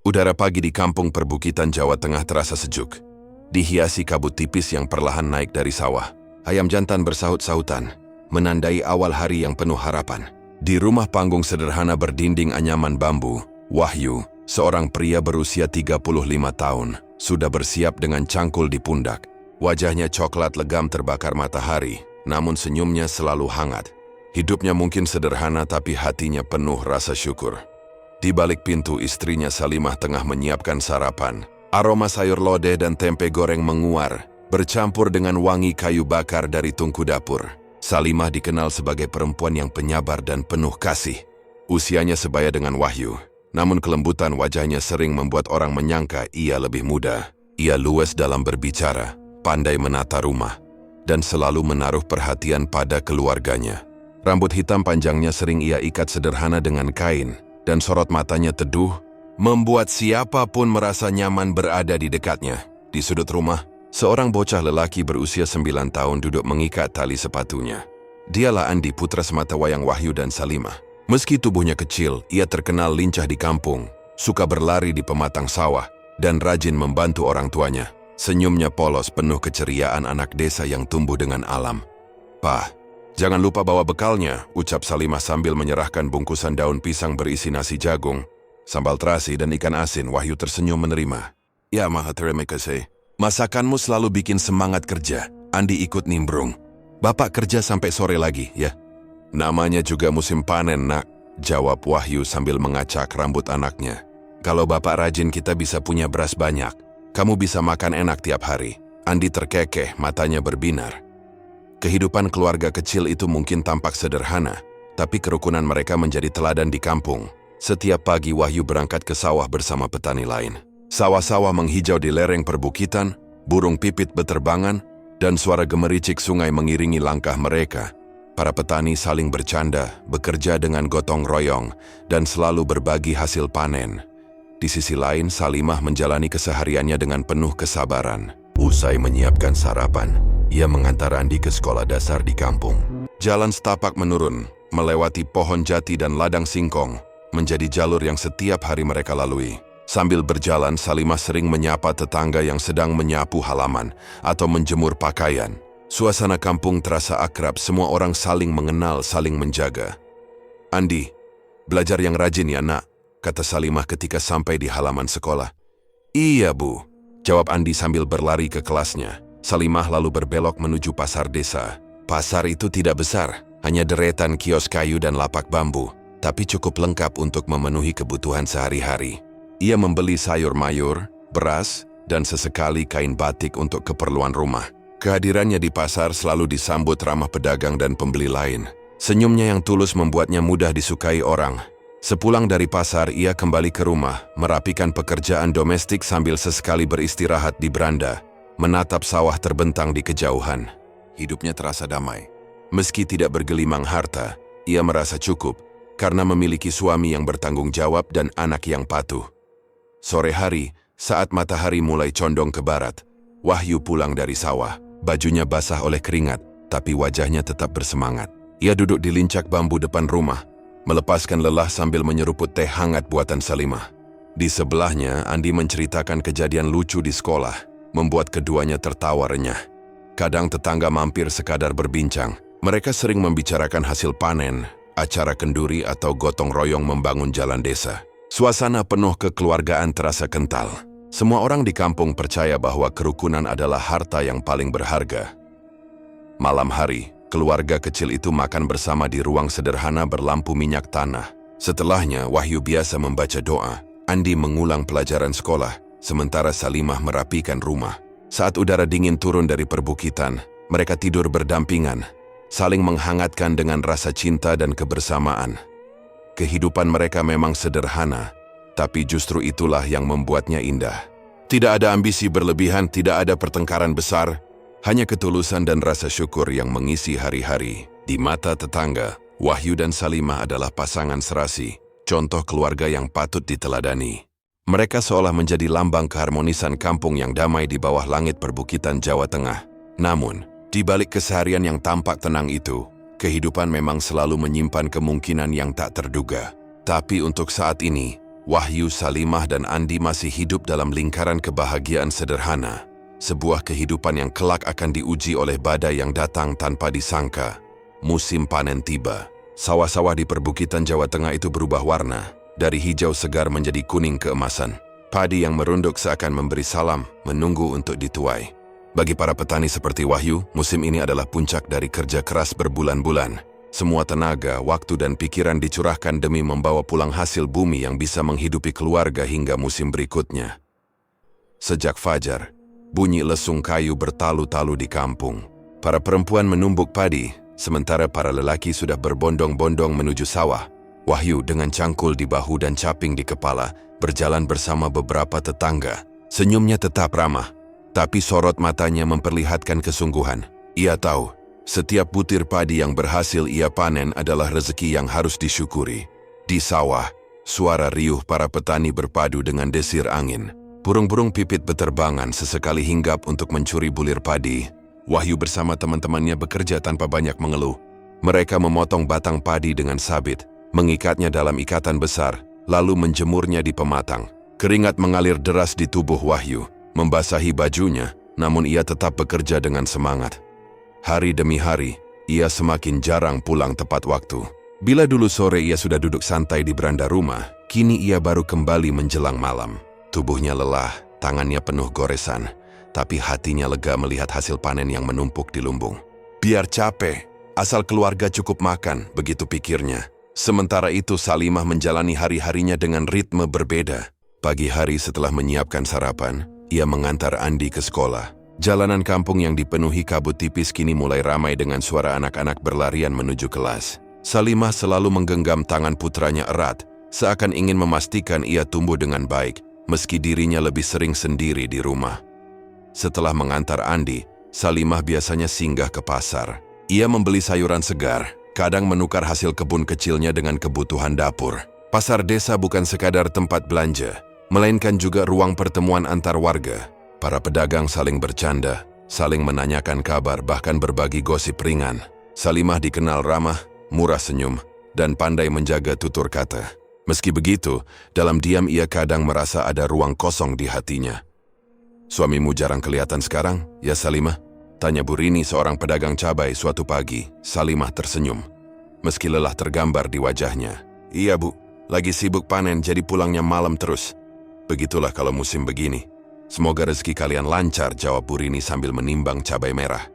Udara pagi di kampung perbukitan Jawa Tengah terasa sejuk. Dihiasi kabut tipis yang perlahan naik dari sawah. Ayam jantan bersahut-sahutan, menandai awal hari yang penuh harapan. Di rumah panggung sederhana berdinding anyaman bambu, Wahyu, seorang pria berusia 35 tahun, sudah bersiap dengan cangkul di pundak. Wajahnya coklat legam terbakar matahari, namun senyumnya selalu hangat. Hidupnya mungkin sederhana tapi hatinya penuh rasa syukur. Di balik pintu istrinya Salimah tengah menyiapkan sarapan. Aroma sayur lodeh dan tempe goreng menguar, bercampur dengan wangi kayu bakar dari tungku dapur. Salimah dikenal sebagai perempuan yang penyabar dan penuh kasih. Usianya sebaya dengan Wahyu, namun kelembutan wajahnya sering membuat orang menyangka ia lebih muda. Ia luwes dalam berbicara, pandai menata rumah, dan selalu menaruh perhatian pada keluarganya. Rambut hitam panjangnya sering ia ikat sederhana dengan kain, dan sorot matanya teduh, membuat siapapun merasa nyaman berada di dekatnya. Di sudut rumah, seorang bocah lelaki berusia 9 tahun duduk mengikat tali sepatunya. Dialah Andi, putra sematawayang Wahyu dan Salimah. Meski tubuhnya kecil, ia terkenal lincah di kampung, suka berlari di pematang sawah, dan rajin membantu orang tuanya. Senyumnya polos penuh keceriaan anak desa yang tumbuh dengan alam. "Pak, jangan lupa bawa bekalnya," ucap Salimah sambil menyerahkan bungkusan daun pisang berisi nasi jagung, sambal terasi dan ikan asin. Wahyu tersenyum menerima. "Ya, maha terima kasih. Masakanmu selalu bikin semangat kerja." Andi ikut nimbrung. "Bapak kerja sampai sore lagi, ya?" "Namanya juga musim panen, nak," jawab Wahyu sambil mengacak rambut anaknya. "Kalau bapak rajin kita bisa punya beras banyak. Kamu bisa makan enak tiap hari." Andi terkekeh, matanya berbinar. Kehidupan keluarga kecil itu mungkin tampak sederhana, tapi kerukunan mereka menjadi teladan di kampung. Setiap pagi Wahyu berangkat ke sawah bersama petani lain. Sawah-sawah menghijau di lereng perbukitan, burung pipit beterbangan, dan suara gemericik sungai mengiringi langkah mereka. Para petani saling bercanda, bekerja dengan gotong royong, dan selalu berbagi hasil panen. Di sisi lain, Salimah menjalani kesehariannya dengan penuh kesabaran. Usai menyiapkan sarapan, ia mengantar Andi ke sekolah dasar di kampung. Jalan setapak menurun, melewati pohon jati dan ladang singkong, menjadi jalur yang setiap hari mereka lalui. Sambil berjalan, Salimah sering menyapa tetangga yang sedang menyapu halaman atau menjemur pakaian. Suasana kampung terasa akrab, semua orang saling mengenal, saling menjaga. "Andi, belajar yang rajin ya, nak," kata Salimah ketika sampai di halaman sekolah. "Iya, Bu," jawab Andi sambil berlari ke kelasnya. Salimah lalu berbelok menuju pasar desa. Pasar itu tidak besar, hanya deretan kios kayu dan lapak bambu, tapi cukup lengkap untuk memenuhi kebutuhan sehari-hari. Ia membeli sayur mayur, beras, dan sesekali kain batik untuk keperluan rumah. Kehadirannya di pasar selalu disambut ramah pedagang dan pembeli lain. Senyumnya yang tulus membuatnya mudah disukai orang. Sepulang dari pasar, ia kembali ke rumah, merapikan pekerjaan domestik sambil sesekali beristirahat di beranda, menatap sawah terbentang di kejauhan. Hidupnya terasa damai. Meski tidak bergelimang harta, ia merasa cukup karena memiliki suami yang bertanggung jawab dan anak yang patuh. Sore hari, saat matahari mulai condong ke barat, Wahyu pulang dari sawah. Bajunya basah oleh keringat, tapi wajahnya tetap bersemangat. Ia duduk di lincak bambu depan rumah, melepaskan lelah sambil menyeruput teh hangat buatan Salimah. Di sebelahnya, Andi menceritakan kejadian lucu di sekolah, membuat keduanya tertawa renyah. Kadang tetangga mampir sekadar berbincang. Mereka sering membicarakan hasil panen, acara kenduri atau gotong royong membangun jalan desa. Suasana penuh kekeluargaan terasa kental. Semua orang di kampung percaya bahwa kerukunan adalah harta yang paling berharga. Malam hari, keluarga kecil itu makan bersama di ruang sederhana berlampu minyak tanah. Setelahnya, Wahyu biasa membaca doa. Andi mengulang pelajaran sekolah, sementara Salimah merapikan rumah. Saat udara dingin turun dari perbukitan, mereka tidur berdampingan, saling menghangatkan dengan rasa cinta dan kebersamaan. Kehidupan mereka memang sederhana, tapi justru itulah yang membuatnya indah. Tidak ada ambisi berlebihan, tidak ada pertengkaran besar, hanya ketulusan dan rasa syukur yang mengisi hari-hari. Di mata tetangga, Wahyu dan Salimah adalah pasangan serasi, contoh keluarga yang patut diteladani. Mereka seolah menjadi lambang keharmonisan kampung yang damai di bawah langit perbukitan Jawa Tengah. Namun, di balik keseharian yang tampak tenang itu, kehidupan memang selalu menyimpan kemungkinan yang tak terduga. Tapi untuk saat ini, Wahyu, Salimah, dan Andi masih hidup dalam lingkaran kebahagiaan sederhana. Sebuah kehidupan yang kelak akan diuji oleh badai yang datang tanpa disangka. Musim panen tiba. Sawah-sawah di perbukitan Jawa Tengah itu berubah warna. Dari hijau segar menjadi kuning keemasan. Padi yang merunduk seakan memberi salam, menunggu untuk dituai. Bagi para petani seperti Wahyu, musim ini adalah puncak dari kerja keras berbulan-bulan. Semua tenaga, waktu, dan pikiran dicurahkan demi membawa pulang hasil bumi yang bisa menghidupi keluarga hingga musim berikutnya. Sejak fajar, bunyi lesung kayu bertalu-talu di kampung. Para perempuan menumbuk padi, sementara para lelaki sudah berbondong-bondong menuju sawah. Wahyu dengan cangkul di bahu dan caping di kepala, berjalan bersama beberapa tetangga. Senyumnya tetap ramah, tapi sorot matanya memperlihatkan kesungguhan. Ia tahu, setiap butir padi yang berhasil ia panen adalah rezeki yang harus disyukuri. Di sawah, suara riuh para petani berpadu dengan desir angin. Burung-burung pipit beterbangan sesekali hinggap untuk mencuri bulir padi. Wahyu bersama teman-temannya bekerja tanpa banyak mengeluh. Mereka memotong batang padi dengan sabit, mengikatnya dalam ikatan besar, lalu menjemurnya di pematang. Keringat mengalir deras di tubuh Wahyu, membasahi bajunya, namun ia tetap bekerja dengan semangat. Hari demi hari, ia semakin jarang pulang tepat waktu. Bila dulu sore ia sudah duduk santai di beranda rumah, kini ia baru kembali menjelang malam. Tubuhnya lelah, tangannya penuh goresan, tapi hatinya lega melihat hasil panen yang menumpuk di lumbung. Biar capek, asal keluarga cukup makan, begitu pikirnya. Sementara itu Salimah menjalani hari-harinya dengan ritme berbeda. Pagi hari setelah menyiapkan sarapan, ia mengantar Andi ke sekolah. Jalanan kampung yang dipenuhi kabut tipis kini mulai ramai dengan suara anak-anak berlarian menuju kelas. Salimah selalu menggenggam tangan putranya erat, seakan ingin memastikan ia tumbuh dengan baik, meski dirinya lebih sering sendiri di rumah. Setelah mengantar Andi, Salimah biasanya singgah ke pasar. Ia membeli sayuran segar, kadang menukar hasil kebun kecilnya dengan kebutuhan dapur. Pasar desa bukan sekadar tempat belanja, melainkan juga ruang pertemuan antar warga. Para pedagang saling bercanda, saling menanyakan kabar, bahkan berbagi gosip ringan. Salimah dikenal ramah, murah senyum, dan pandai menjaga tutur kata. Meski begitu, dalam diam ia kadang merasa ada ruang kosong di hatinya. "Suamimu jarang kelihatan sekarang, ya Salimah?" tanya Bu Rini, seorang pedagang cabai suatu pagi. Salimah tersenyum, meski lelah tergambar di wajahnya. "Iya Bu, lagi sibuk panen jadi pulangnya malam terus. Begitulah kalau musim begini. Semoga rezeki kalian lancar," jawab Bu Rini sambil menimbang cabai merah.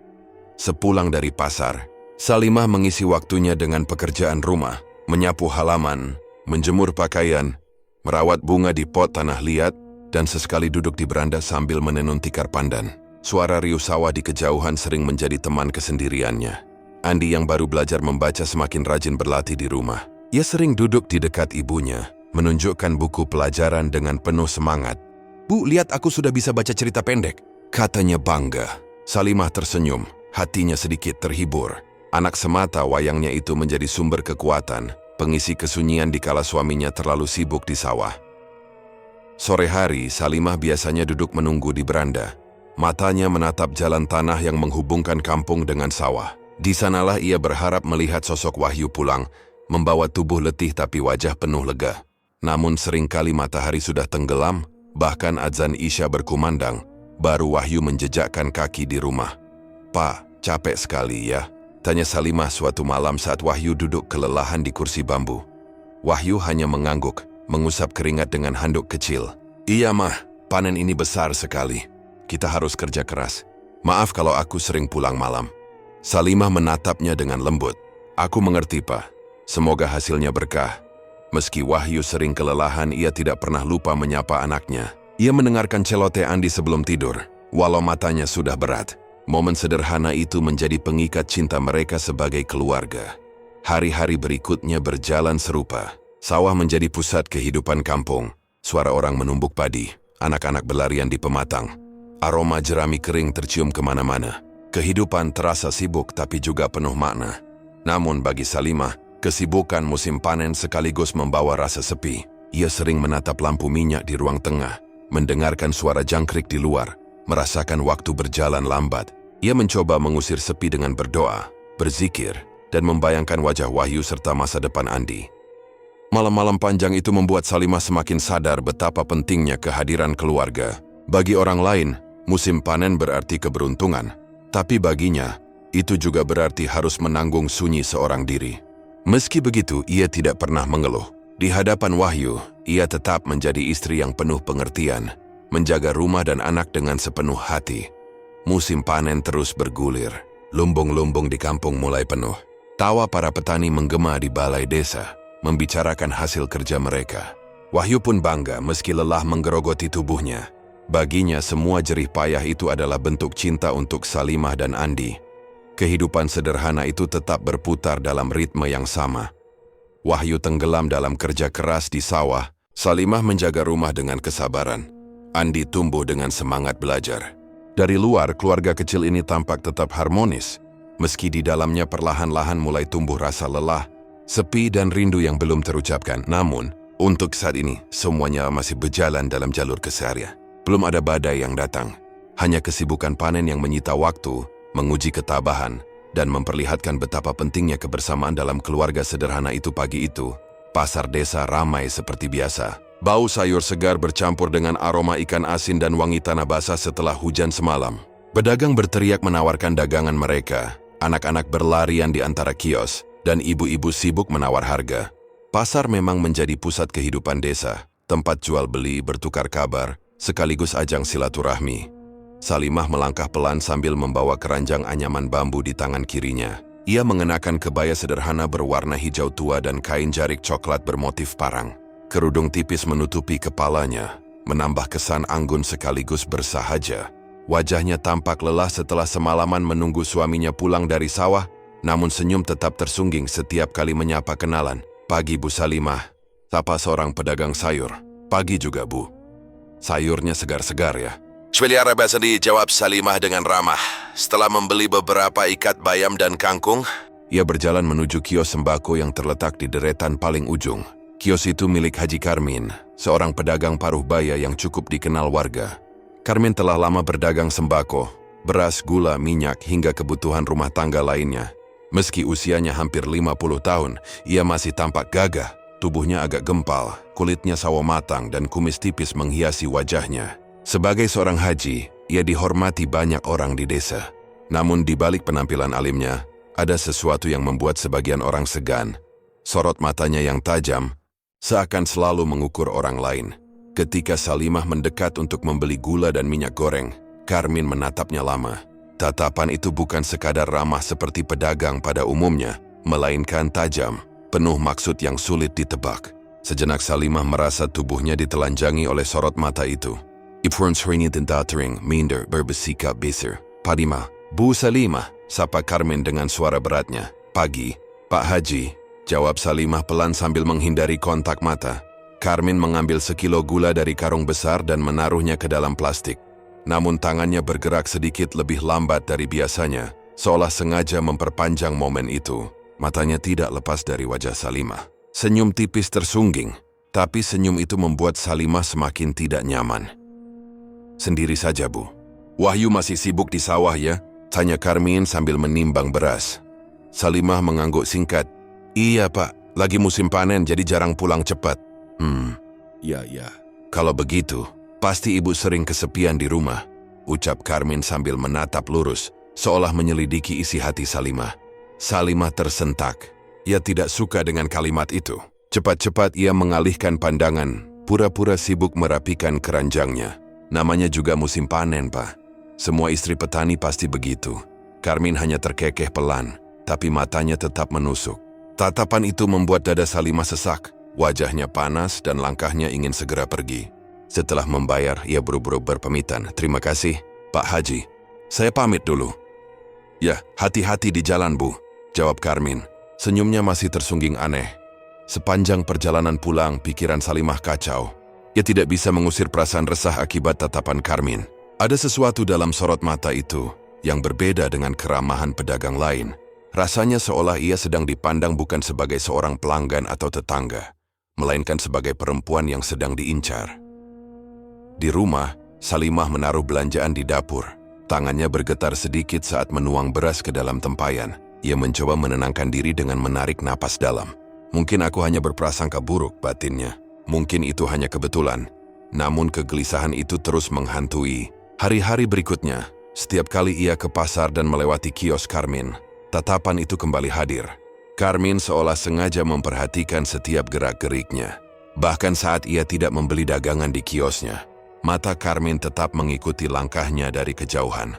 Sepulang dari pasar, Salimah mengisi waktunya dengan pekerjaan rumah, menyapu halaman, menjemur pakaian, merawat bunga di pot tanah liat, dan sesekali duduk di beranda sambil menenun tikar pandan. Suara riuh sawah di kejauhan sering menjadi teman kesendiriannya. Andi yang baru belajar membaca semakin rajin berlatih di rumah. Ia sering duduk di dekat ibunya, menunjukkan buku pelajaran dengan penuh semangat. "Bu, lihat aku sudah bisa baca cerita pendek," katanya bangga. Salimah tersenyum, hatinya sedikit terhibur. Anak semata wayangnya itu menjadi sumber kekuatan, pengisi kesunyian dikala suaminya terlalu sibuk di sawah. Sore hari, Salimah biasanya duduk menunggu di beranda. Matanya menatap jalan tanah yang menghubungkan kampung dengan sawah. Di sanalah ia berharap melihat sosok Wahyu pulang, membawa tubuh letih tapi wajah penuh lega. Namun seringkali matahari sudah tenggelam, bahkan azan Isya berkumandang, baru Wahyu menjejakkan kaki di rumah. "Pak, capek sekali ya?" tanya Salimah suatu malam saat Wahyu duduk kelelahan di kursi bambu. Wahyu hanya mengangguk, mengusap keringat dengan handuk kecil. "Iya Mah, panen ini besar sekali. Kita harus kerja keras. Maaf kalau aku sering pulang malam." Salimah menatapnya dengan lembut. "Aku mengerti Pak. Semoga hasilnya berkah." Meski Wahyu sering kelelahan, ia tidak pernah lupa menyapa anaknya. Ia mendengarkan celoteh Andi sebelum tidur, walau matanya sudah berat. Momen sederhana itu menjadi pengikat cinta mereka sebagai keluarga. Hari-hari berikutnya berjalan serupa. Sawah menjadi pusat kehidupan kampung. Suara orang menumbuk padi, anak-anak berlarian di pematang. Aroma jerami kering tercium kemana-mana. Kehidupan terasa sibuk tapi juga penuh makna. Namun bagi Salimah, kesibukan musim panen sekaligus membawa rasa sepi. Ia sering menatap lampu minyak di ruang tengah, mendengarkan suara jangkrik di luar, merasakan waktu berjalan lambat. Ia mencoba mengusir sepi dengan berdoa, berzikir, dan membayangkan wajah Wahyu serta masa depan Andi. Malam-malam panjang itu membuat Salimah semakin sadar betapa pentingnya kehadiran keluarga. Bagi orang lain, musim panen berarti keberuntungan. Tapi baginya, itu juga berarti harus menanggung sunyi seorang diri. Meski begitu, ia tidak pernah mengeluh. Di hadapan Wahyu, ia tetap menjadi istri yang penuh pengertian, menjaga rumah dan anak dengan sepenuh hati. Musim panen terus bergulir. Lumbung-lumbung di kampung mulai penuh. Tawa para petani menggema di balai desa, membicarakan hasil kerja mereka. Wahyu pun bangga meski lelah menggerogoti tubuhnya. Baginya semua jerih payah itu adalah bentuk cinta untuk Salimah dan Andi. Kehidupan sederhana itu tetap berputar dalam ritme yang sama. Wahyu tenggelam dalam kerja keras di sawah, Salimah menjaga rumah dengan kesabaran. Andi tumbuh dengan semangat belajar. Dari luar, keluarga kecil ini tampak tetap harmonis, meski di dalamnya perlahan-lahan mulai tumbuh rasa lelah, sepi dan rindu yang belum terucapkan. Namun, untuk saat ini, semuanya masih berjalan dalam jalur keseharian. Belum ada badai yang datang, hanya kesibukan panen yang menyita waktu, menguji ketabahan, dan memperlihatkan betapa pentingnya kebersamaan dalam keluarga sederhana itu. Pagi itu, pasar desa ramai seperti biasa. Bau sayur segar bercampur dengan aroma ikan asin dan wangi tanah basah setelah hujan semalam. Pedagang berteriak menawarkan dagangan mereka, anak-anak berlarian di antara kios, dan ibu-ibu sibuk menawar harga. Pasar memang menjadi pusat kehidupan desa, tempat jual beli bertukar kabar, sekaligus ajang silaturahmi. Salimah melangkah pelan sambil membawa keranjang anyaman bambu di tangan kirinya. Ia mengenakan kebaya sederhana berwarna hijau tua dan kain jarik coklat bermotif parang. Kerudung tipis menutupi kepalanya, menambah kesan anggun sekaligus bersahaja. Wajahnya tampak lelah setelah semalaman menunggu suaminya pulang dari sawah, namun senyum tetap tersungging setiap kali menyapa kenalan. "Pagi Bu Salimah," sapa seorang pedagang sayur. "Pagi juga Bu. Sayurnya segar-segar ya." "Sweliara Basri," jawab Salimah dengan ramah. Setelah membeli beberapa ikat bayam dan kangkung, ia berjalan menuju kios sembako yang terletak di deretan paling ujung. Kios itu milik Haji Karmin, seorang pedagang paruh baya yang cukup dikenal warga. Karmin telah lama berdagang sembako, beras, gula, minyak, hingga kebutuhan rumah tangga lainnya. Meski usianya hampir 50 tahun, ia masih tampak gagah. Tubuhnya agak gempal, kulitnya sawo matang dan kumis tipis menghiasi wajahnya. Sebagai seorang haji, ia dihormati banyak orang di desa. Namun di balik penampilan alimnya, ada sesuatu yang membuat sebagian orang segan. Sorot matanya yang tajam, seakan selalu mengukur orang lain. Ketika Salimah mendekat untuk membeli gula dan minyak goreng, Karmin menatapnya lama. Tatapan itu bukan sekadar ramah seperti pedagang pada umumnya, melainkan tajam, penuh maksud yang sulit ditebak. Sejenak Salimah merasa tubuhnya ditelanjangi oleh sorot mata itu. "Ifron Srini Tentatering minder berbesikap besar." "Padima, Bu Salimah," sapa Karmin dengan suara beratnya. "Pagi, Pak Haji," jawab Salimah pelan sambil menghindari kontak mata. Karmin mengambil sekilo gula dari karung besar dan menaruhnya ke dalam plastik. Namun tangannya bergerak sedikit lebih lambat dari biasanya, seolah sengaja memperpanjang momen itu. Matanya tidak lepas dari wajah Salimah. Senyum tipis tersungging, tapi senyum itu membuat Salimah semakin tidak nyaman. "Sendiri saja, Bu." "Wahyu masih sibuk di sawah ya?" tanya Karmin sambil menimbang beras. Salimah mengangguk singkat. "Iya Pak, lagi musim panen jadi jarang pulang cepat." Ya. "Kalau begitu, pasti Ibu sering kesepian di rumah," ucap Karmin sambil menatap lurus, seolah menyelidiki isi hati Salimah. Salimah tersentak. Ia tidak suka dengan kalimat itu. Cepat-cepat ia mengalihkan pandangan, pura-pura sibuk merapikan keranjangnya. "Namanya juga musim panen, Pak. Semua istri petani pasti begitu." Karmin hanya terkekeh pelan, tapi matanya tetap menusuk. Tatapan itu membuat dada Salimah sesak. Wajahnya panas dan langkahnya ingin segera pergi. Setelah membayar, ia buru-buru berpamitan. "Terima kasih, Pak Haji. Saya pamit dulu." "Ya, hati-hati di jalan, Bu," jawab Karmin. Senyumnya masih tersungging aneh. Sepanjang perjalanan pulang, pikiran Salimah kacau. Ia tidak bisa mengusir perasaan resah akibat tatapan Karmin. Ada sesuatu dalam sorot mata itu yang berbeda dengan keramahan pedagang lain. Rasanya seolah ia sedang dipandang bukan sebagai seorang pelanggan atau tetangga, melainkan sebagai perempuan yang sedang diincar. Di rumah, Salimah menaruh belanjaan di dapur. Tangannya bergetar sedikit saat menuang beras ke dalam tempayan. Ia mencoba menenangkan diri dengan menarik napas dalam. Mungkin aku hanya berprasangka buruk, batinnya. Mungkin itu hanya kebetulan. Namun kegelisahan itu terus menghantui. Hari-hari berikutnya, setiap kali ia ke pasar dan melewati kios Carmine, tatapan itu kembali hadir. Carmine seolah sengaja memperhatikan setiap gerak-geriknya. Bahkan saat ia tidak membeli dagangan di kiosnya, mata Carmine tetap mengikuti langkahnya dari kejauhan.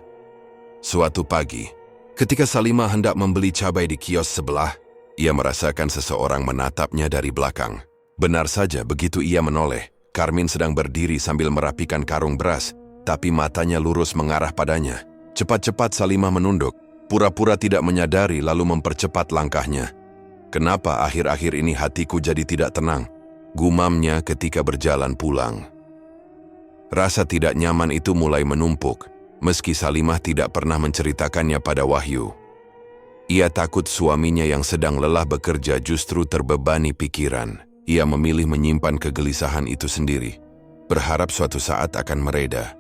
Suatu pagi, ketika Salimah hendak membeli cabai di kios sebelah, ia merasakan seseorang menatapnya dari belakang. Benar saja, begitu ia menoleh, Carmine sedang berdiri sambil merapikan karung beras, tapi matanya lurus mengarah padanya. Cepat-cepat Salimah menunduk, pura-pura tidak menyadari lalu mempercepat langkahnya. Kenapa akhir-akhir ini hatiku jadi tidak tenang? Gumamnya ketika berjalan pulang. Rasa tidak nyaman itu mulai menumpuk, meski Salimah tidak pernah menceritakannya pada Wahyu. Ia takut suaminya yang sedang lelah bekerja justru terbebani pikiran. Ia memilih menyimpan kegelisahan itu sendiri, berharap suatu saat akan mereda.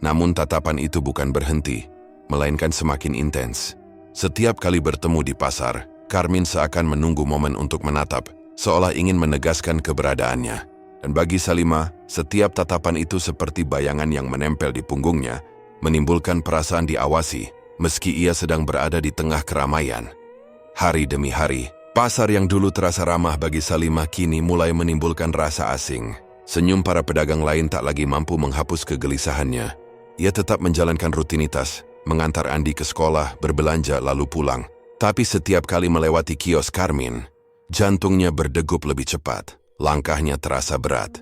Namun tatapan itu bukan berhenti, melainkan semakin intens. Setiap kali bertemu di pasar, Carmine seakan menunggu momen untuk menatap, seolah ingin menegaskan keberadaannya. Dan bagi Salimah, setiap tatapan itu seperti bayangan yang menempel di punggungnya, menimbulkan perasaan diawasi, meski ia sedang berada di tengah keramaian. Hari demi hari, pasar yang dulu terasa ramah bagi Salimah kini mulai menimbulkan rasa asing. Senyum para pedagang lain tak lagi mampu menghapus kegelisahannya. Ia tetap menjalankan rutinitas, mengantar Andi ke sekolah, berbelanja lalu pulang. Tapi setiap kali melewati kios Carmine, jantungnya berdegup lebih cepat, langkahnya terasa berat.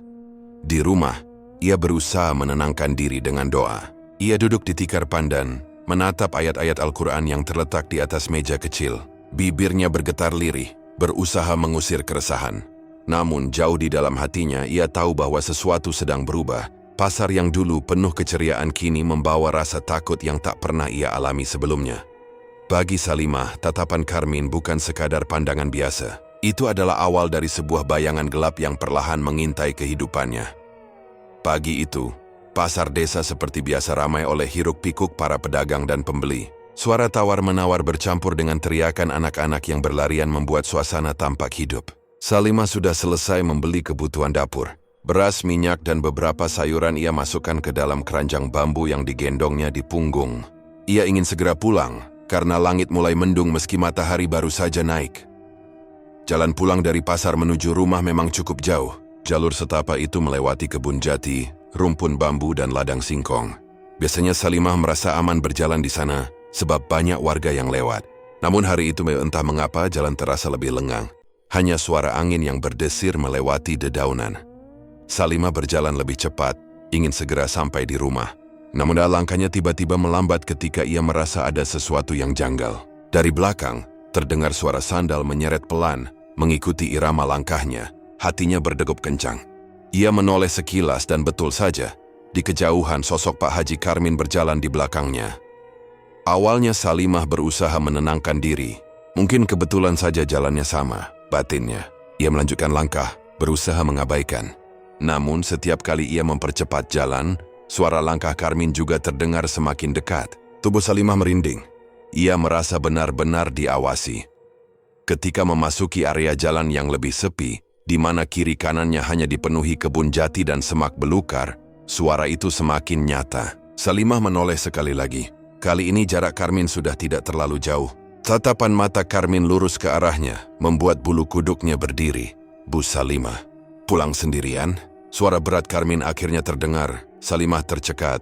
Di rumah, ia berusaha menenangkan diri dengan doa. Ia duduk di tikar pandan, menatap ayat-ayat Al-Quran yang terletak di atas meja kecil. Bibirnya bergetar lirih, berusaha mengusir keresahan. Namun jauh di dalam hatinya ia tahu bahwa sesuatu sedang berubah. Pasar yang dulu penuh keceriaan kini membawa rasa takut yang tak pernah ia alami sebelumnya. Bagi Salimah, tatapan Carmine bukan sekadar pandangan biasa. Itu adalah awal dari sebuah bayangan gelap yang perlahan mengintai kehidupannya. Pagi itu, pasar desa seperti biasa ramai oleh hiruk-pikuk para pedagang dan pembeli. Suara tawar-menawar bercampur dengan teriakan anak-anak yang berlarian membuat suasana tampak hidup. Salimah sudah selesai membeli kebutuhan dapur. Beras, minyak, dan beberapa sayuran ia masukkan ke dalam keranjang bambu yang digendongnya di punggung. Ia ingin segera pulang, karena langit mulai mendung meski matahari baru saja naik. Jalan pulang dari pasar menuju rumah memang cukup jauh. Jalur setapak itu melewati kebun jati, rumpun bambu, dan ladang singkong. Biasanya Salimah merasa aman berjalan di sana, sebab banyak warga yang lewat. Namun hari itu entah mengapa jalan terasa lebih lengang. Hanya suara angin yang berdesir melewati dedaunan. Salimah berjalan lebih cepat, ingin segera sampai di rumah. Namun langkahnya tiba-tiba melambat ketika ia merasa ada sesuatu yang janggal. Dari belakang, terdengar suara sandal menyeret pelan, mengikuti irama langkahnya. Hatinya berdegup kencang. Ia menoleh sekilas dan betul saja, di kejauhan sosok Pak Haji Carmine berjalan di belakangnya. Awalnya Salimah berusaha menenangkan diri. Mungkin kebetulan saja jalannya sama, batinnya. Ia melanjutkan langkah, berusaha mengabaikan. Namun setiap kali ia mempercepat jalan, suara langkah Carmine juga terdengar semakin dekat. Tubuh Salimah merinding. Ia merasa benar-benar diawasi. Ketika memasuki area jalan yang lebih sepi, di mana kiri kanannya hanya dipenuhi kebun jati dan semak belukar, suara itu semakin nyata. Salimah menoleh sekali lagi. Kali ini jarak Carmine sudah tidak terlalu jauh. Tatapan mata Carmine lurus ke arahnya, membuat bulu kuduknya berdiri. Bu Salimah, pulang sendirian? Suara berat Carmine akhirnya terdengar. Salimah tercekat.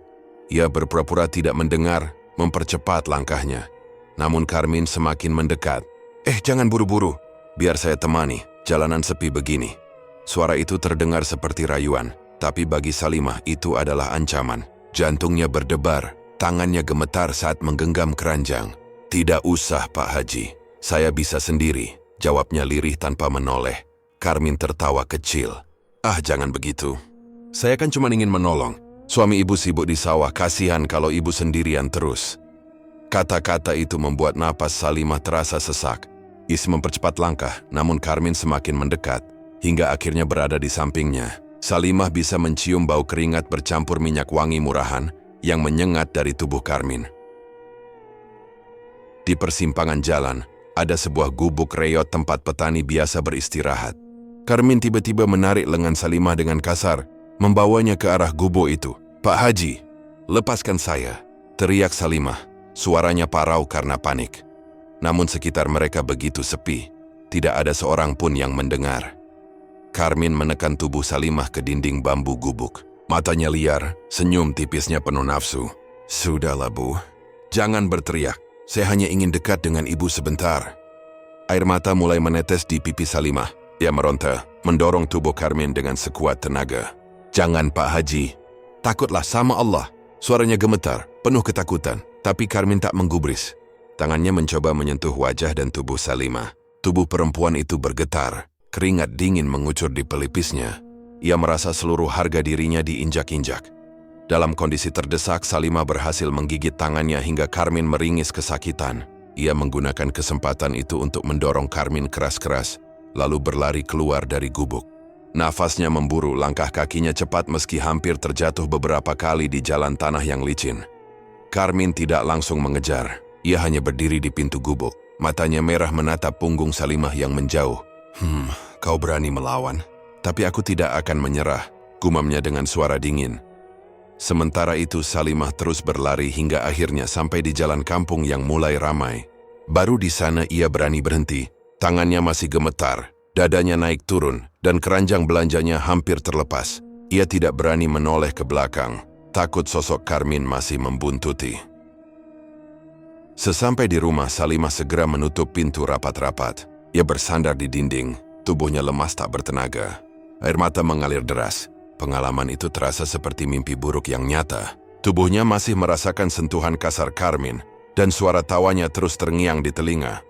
Ia berpura-pura tidak mendengar, mempercepat langkahnya. Namun Carmine semakin mendekat. Jangan buru-buru. Biar saya temani, jalanan sepi begini. Suara itu terdengar seperti rayuan, tapi bagi Salimah itu adalah ancaman. Jantungnya berdebar, tangannya gemetar saat menggenggam keranjang. Tidak usah Pak Haji, saya bisa sendiri, jawabnya lirih tanpa menoleh. Carmine tertawa kecil. Jangan begitu. Saya kan cuma ingin menolong. Suami ibu sibuk di sawah, kasihan kalau ibu sendirian terus. Kata-kata itu membuat napas Salimah terasa sesak. Ia mempercepat langkah, namun Carmine semakin mendekat, hingga akhirnya berada di sampingnya. Salimah bisa mencium bau keringat bercampur minyak wangi murahan yang menyengat dari tubuh Carmine. Di persimpangan jalan, ada sebuah gubuk reot tempat petani biasa beristirahat. Karmin tiba-tiba menarik lengan Salimah dengan kasar, membawanya ke arah gubuk itu. "Pak Haji, lepaskan saya," teriak Salimah. Suaranya parau karena panik. Namun sekitar mereka begitu sepi, tidak ada seorang pun yang mendengar. Karmin menekan tubuh Salimah ke dinding bambu gubuk. Matanya liar, senyum tipisnya penuh nafsu. "Sudahlah, Bu. Jangan berteriak. Saya hanya ingin dekat dengan ibu sebentar." Air mata mulai menetes di pipi Salimah. Ia meronta, mendorong tubuh Karmin dengan sekuat tenaga. "Jangan, Pak Haji. Takutlah sama Allah." Suaranya gemetar, penuh ketakutan, tapi Karmin tak menggubris. Tangannya mencoba menyentuh wajah dan tubuh Salimah. Tubuh perempuan itu bergetar, keringat dingin mengucur di pelipisnya. Ia merasa seluruh harga dirinya diinjak-injak. Dalam kondisi terdesak, Salimah berhasil menggigit tangannya hingga Karmin meringis kesakitan. Ia menggunakan kesempatan itu untuk mendorong Karmin keras-keras, lalu berlari keluar dari gubuk. Nafasnya memburu, langkah kakinya cepat meski hampir terjatuh beberapa kali di jalan tanah yang licin. Karmin tidak langsung mengejar. Ia hanya berdiri di pintu gubuk. Matanya merah menatap punggung Salimah yang menjauh. Kau berani melawan? Tapi aku tidak akan menyerah," gumamnya dengan suara dingin. Sementara itu Salimah terus berlari hingga akhirnya sampai di jalan kampung yang mulai ramai. Baru di sana ia berani berhenti. Tangannya masih gemetar, dadanya naik turun, dan keranjang belanjanya hampir terlepas. Ia tidak berani menoleh ke belakang, takut sosok Karmin masih membuntuti. Sesampai di rumah, Salimah segera menutup pintu rapat-rapat. Ia bersandar di dinding, tubuhnya lemas tak bertenaga. Air mata mengalir deras. Pengalaman itu terasa seperti mimpi buruk yang nyata. Tubuhnya masih merasakan sentuhan kasar Karmin, dan suara tawanya terus terngiang di telinga.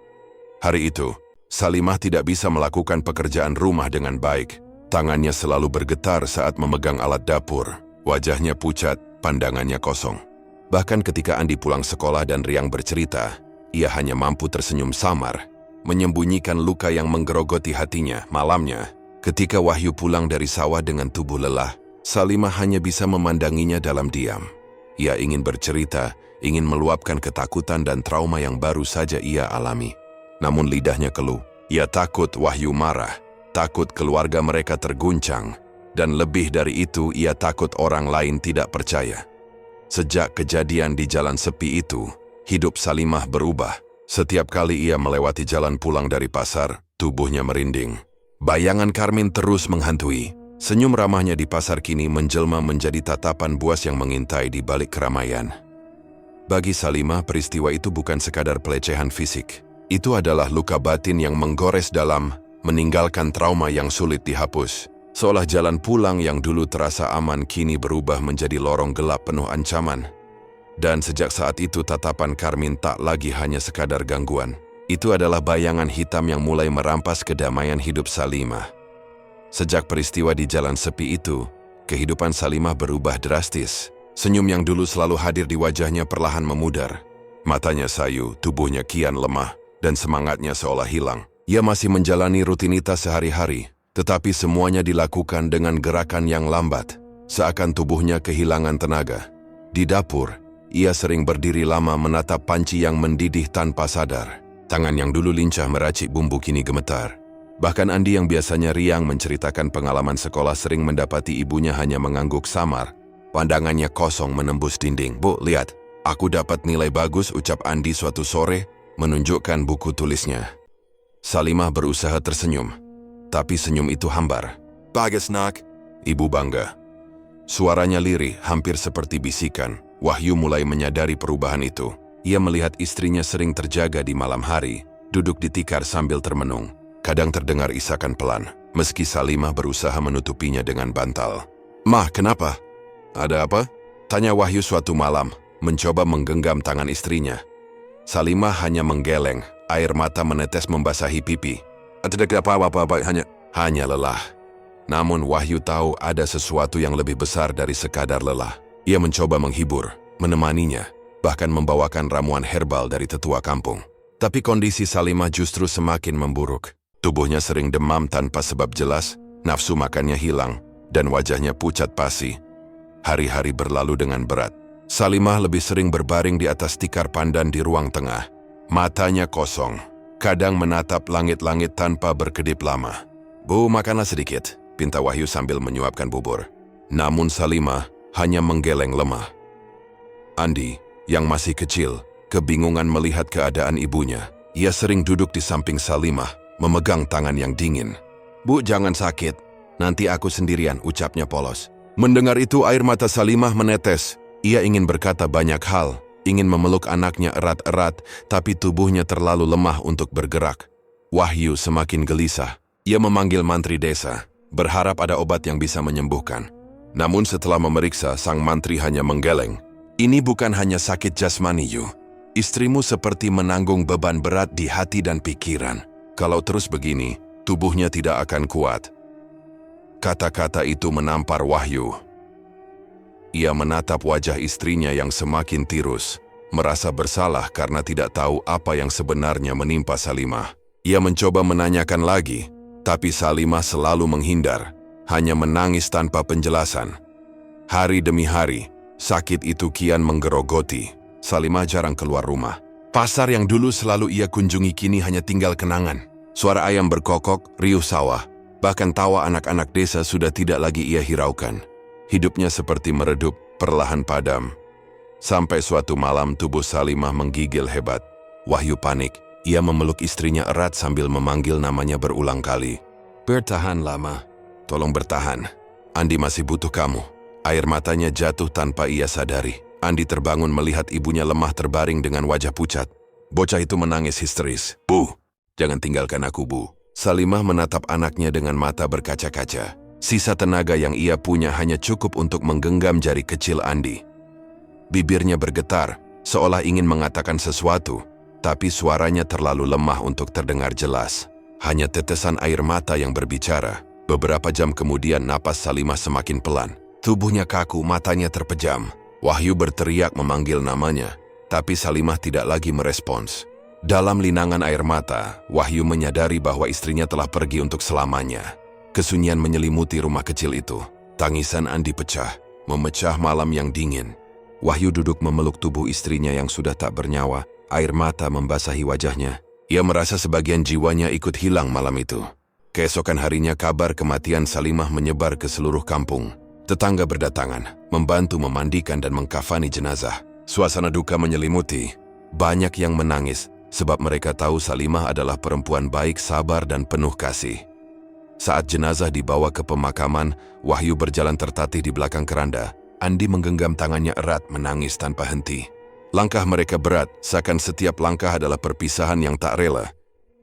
Hari itu, Salimah tidak bisa melakukan pekerjaan rumah dengan baik. Tangannya selalu bergetar saat memegang alat dapur. Wajahnya pucat, pandangannya kosong. Bahkan ketika Andi pulang sekolah dan riang bercerita, ia hanya mampu tersenyum samar, menyembunyikan luka yang menggerogoti hatinya. Malamnya, ketika Wahyu pulang dari sawah dengan tubuh lelah, Salimah hanya bisa memandanginya dalam diam. Ia ingin bercerita, ingin meluapkan ketakutan dan trauma yang baru saja ia alami. Namun lidahnya keluh. Ia takut Wahyu marah, takut keluarga mereka terguncang, dan lebih dari itu ia takut orang lain tidak percaya. Sejak kejadian di jalan sepi itu, hidup Salimah berubah. Setiap kali ia melewati jalan pulang dari pasar, tubuhnya merinding. Bayangan Karmin terus menghantui. Senyum ramahnya di pasar kini menjelma menjadi tatapan buas yang mengintai di balik keramaian. Bagi Salimah, peristiwa itu bukan sekadar pelecehan fisik. Itu adalah luka batin yang menggores dalam, meninggalkan trauma yang sulit dihapus. Seolah jalan pulang yang dulu terasa aman kini berubah menjadi lorong gelap penuh ancaman. Dan sejak saat itu tatapan Karmin tak lagi hanya sekadar gangguan. Itu adalah bayangan hitam yang mulai merampas kedamaian hidup Salimah. Sejak peristiwa di jalan sepi itu, kehidupan Salimah berubah drastis. Senyum yang dulu selalu hadir di wajahnya perlahan memudar. Matanya sayu, tubuhnya kian lemah, dan semangatnya seolah hilang. Ia masih menjalani rutinitas sehari-hari, tetapi semuanya dilakukan dengan gerakan yang lambat, seakan tubuhnya kehilangan tenaga. Di dapur, ia sering berdiri lama menatap panci yang mendidih tanpa sadar. Tangan yang dulu lincah meracik bumbu kini gemetar. Bahkan Andi yang biasanya riang menceritakan pengalaman sekolah sering mendapati ibunya hanya mengangguk samar. Pandangannya kosong menembus dinding. "Bu, lihat, aku dapat nilai bagus," ucap Andi suatu sore, menunjukkan buku tulisnya. Salimah berusaha tersenyum, tapi senyum itu hambar. "Bagus, nak," ibu bangga. Suaranya lirih, hampir seperti bisikan. Wahyu mulai menyadari perubahan itu. Ia melihat istrinya sering terjaga di malam hari, duduk di tikar sambil termenung. Kadang terdengar isakan pelan, meski Salimah berusaha menutupinya dengan bantal. "Mah, kenapa?" "Ada apa?" tanya Wahyu suatu malam, mencoba menggenggam tangan istrinya. Salimah hanya menggeleng, air mata menetes membasahi pipi. "Tidak apa-apa, hanya lelah." Namun Wahyu tahu ada sesuatu yang lebih besar dari sekadar lelah. Ia mencoba menghibur, menemaninya, bahkan membawakan ramuan herbal dari tetua kampung. Tapi kondisi Salimah justru semakin memburuk. Tubuhnya sering demam tanpa sebab jelas, nafsu makannya hilang, dan wajahnya pucat pasi. Hari-hari berlalu dengan berat. Salimah lebih sering berbaring di atas tikar pandan di ruang tengah. Matanya kosong, kadang menatap langit-langit tanpa berkedip lama. "Bu, makanlah sedikit," pinta Wahyu sambil menyuapkan bubur. Namun Salimah hanya menggeleng lemah. Andi, yang masih kecil, kebingungan melihat keadaan ibunya. Ia sering duduk di samping Salimah, memegang tangan yang dingin. "Bu, jangan sakit. Nanti aku sendirian," ucapnya polos. Mendengar itu air mata Salimah menetes. Ia ingin berkata banyak hal, ingin memeluk anaknya erat-erat, tapi tubuhnya terlalu lemah untuk bergerak. Wahyu semakin gelisah. Ia memanggil mantri desa, berharap ada obat yang bisa menyembuhkan. Namun setelah memeriksa, sang mantri hanya menggeleng. "Ini bukan hanya sakit jasmani, Yu. Istrimu seperti menanggung beban berat di hati dan pikiran. Kalau terus begini, tubuhnya tidak akan kuat." Kata-kata itu menampar Wahyu. Ia menatap wajah istrinya yang semakin tirus, merasa bersalah karena tidak tahu apa yang sebenarnya menimpa Salimah. Ia mencoba menanyakan lagi, tapi Salimah selalu menghindar, hanya menangis tanpa penjelasan. Hari demi hari, sakit itu kian menggerogoti. Salimah jarang keluar rumah. Pasar yang dulu selalu ia kunjungi kini hanya tinggal kenangan. Suara ayam berkokok, riuh sawah, bahkan tawa anak-anak desa sudah tidak lagi ia hiraukan. Hidupnya seperti meredup, perlahan padam. Sampai suatu malam tubuh Salimah menggigil hebat. Wahyu panik. Ia memeluk istrinya erat sambil memanggil namanya berulang kali. "Bertahan lama. Tolong bertahan. Andi masih butuh kamu." Air matanya jatuh tanpa ia sadari. Andi terbangun melihat ibunya lemah terbaring dengan wajah pucat. Bocah itu menangis histeris. "Bu, jangan tinggalkan aku, Bu." Salimah menatap anaknya dengan mata berkaca-kaca. Sisa tenaga yang ia punya hanya cukup untuk menggenggam jari kecil Andi. Bibirnya bergetar, seolah ingin mengatakan sesuatu, tapi suaranya terlalu lemah untuk terdengar jelas. Hanya tetesan air mata yang berbicara. Beberapa jam kemudian napas Salimah semakin pelan. Tubuhnya kaku, matanya terpejam. Wahyu berteriak memanggil namanya, tapi Salimah tidak lagi merespons. Dalam linangan air mata, Wahyu menyadari bahwa istrinya telah pergi untuk selamanya. Kesunyian menyelimuti rumah kecil itu. Tangisan Andi pecah, memecah malam yang dingin. Wahyu duduk memeluk tubuh istrinya yang sudah tak bernyawa. Air mata membasahi wajahnya. Ia merasa sebagian jiwanya ikut hilang malam itu. Keesokan harinya kabar kematian Salimah menyebar ke seluruh kampung. Tetangga berdatangan, membantu memandikan dan mengkafani jenazah. Suasana duka menyelimuti. Banyak yang menangis, sebab mereka tahu Salimah adalah perempuan baik, sabar, dan penuh kasih. Saat jenazah dibawa ke pemakaman, Wahyu berjalan tertatih di belakang keranda. Andi menggenggam tangannya erat, menangis tanpa henti. Langkah mereka berat, seakan setiap langkah adalah perpisahan yang tak rela.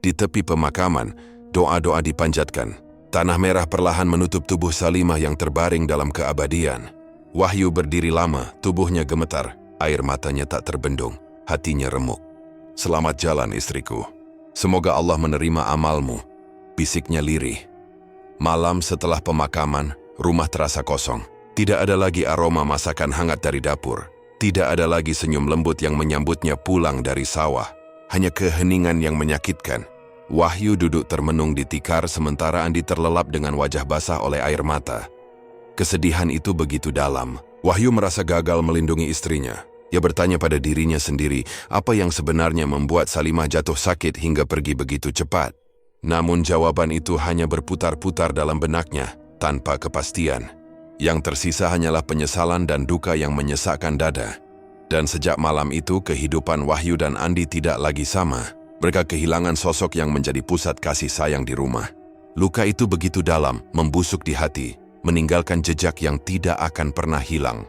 Di tepi pemakaman, doa-doa dipanjatkan. Tanah merah perlahan menutup tubuh Salimah yang terbaring dalam keabadian. Wahyu berdiri lama, tubuhnya gemetar, air matanya tak terbendung, hatinya remuk. "Selamat jalan istriku. Semoga Allah menerima amalmu," bisiknya lirih. Malam setelah pemakaman, rumah terasa kosong. Tidak ada lagi aroma masakan hangat dari dapur. Tidak ada lagi senyum lembut yang menyambutnya pulang dari sawah. Hanya keheningan yang menyakitkan. Wahyu duduk termenung di tikar sementara Andi terlelap dengan wajah basah oleh air mata. Kesedihan itu begitu dalam. Wahyu merasa gagal melindungi istrinya. Ia bertanya pada dirinya sendiri apa yang sebenarnya membuat Salimah jatuh sakit hingga pergi begitu cepat. Namun jawaban itu hanya berputar-putar dalam benaknya, tanpa kepastian. Yang tersisa hanyalah penyesalan dan duka yang menyesakkan dada. Dan sejak malam itu, kehidupan Wahyu dan Andi tidak lagi sama. Mereka kehilangan sosok yang menjadi pusat kasih sayang di rumah. Luka itu begitu dalam, membusuk di hati, meninggalkan jejak yang tidak akan pernah hilang.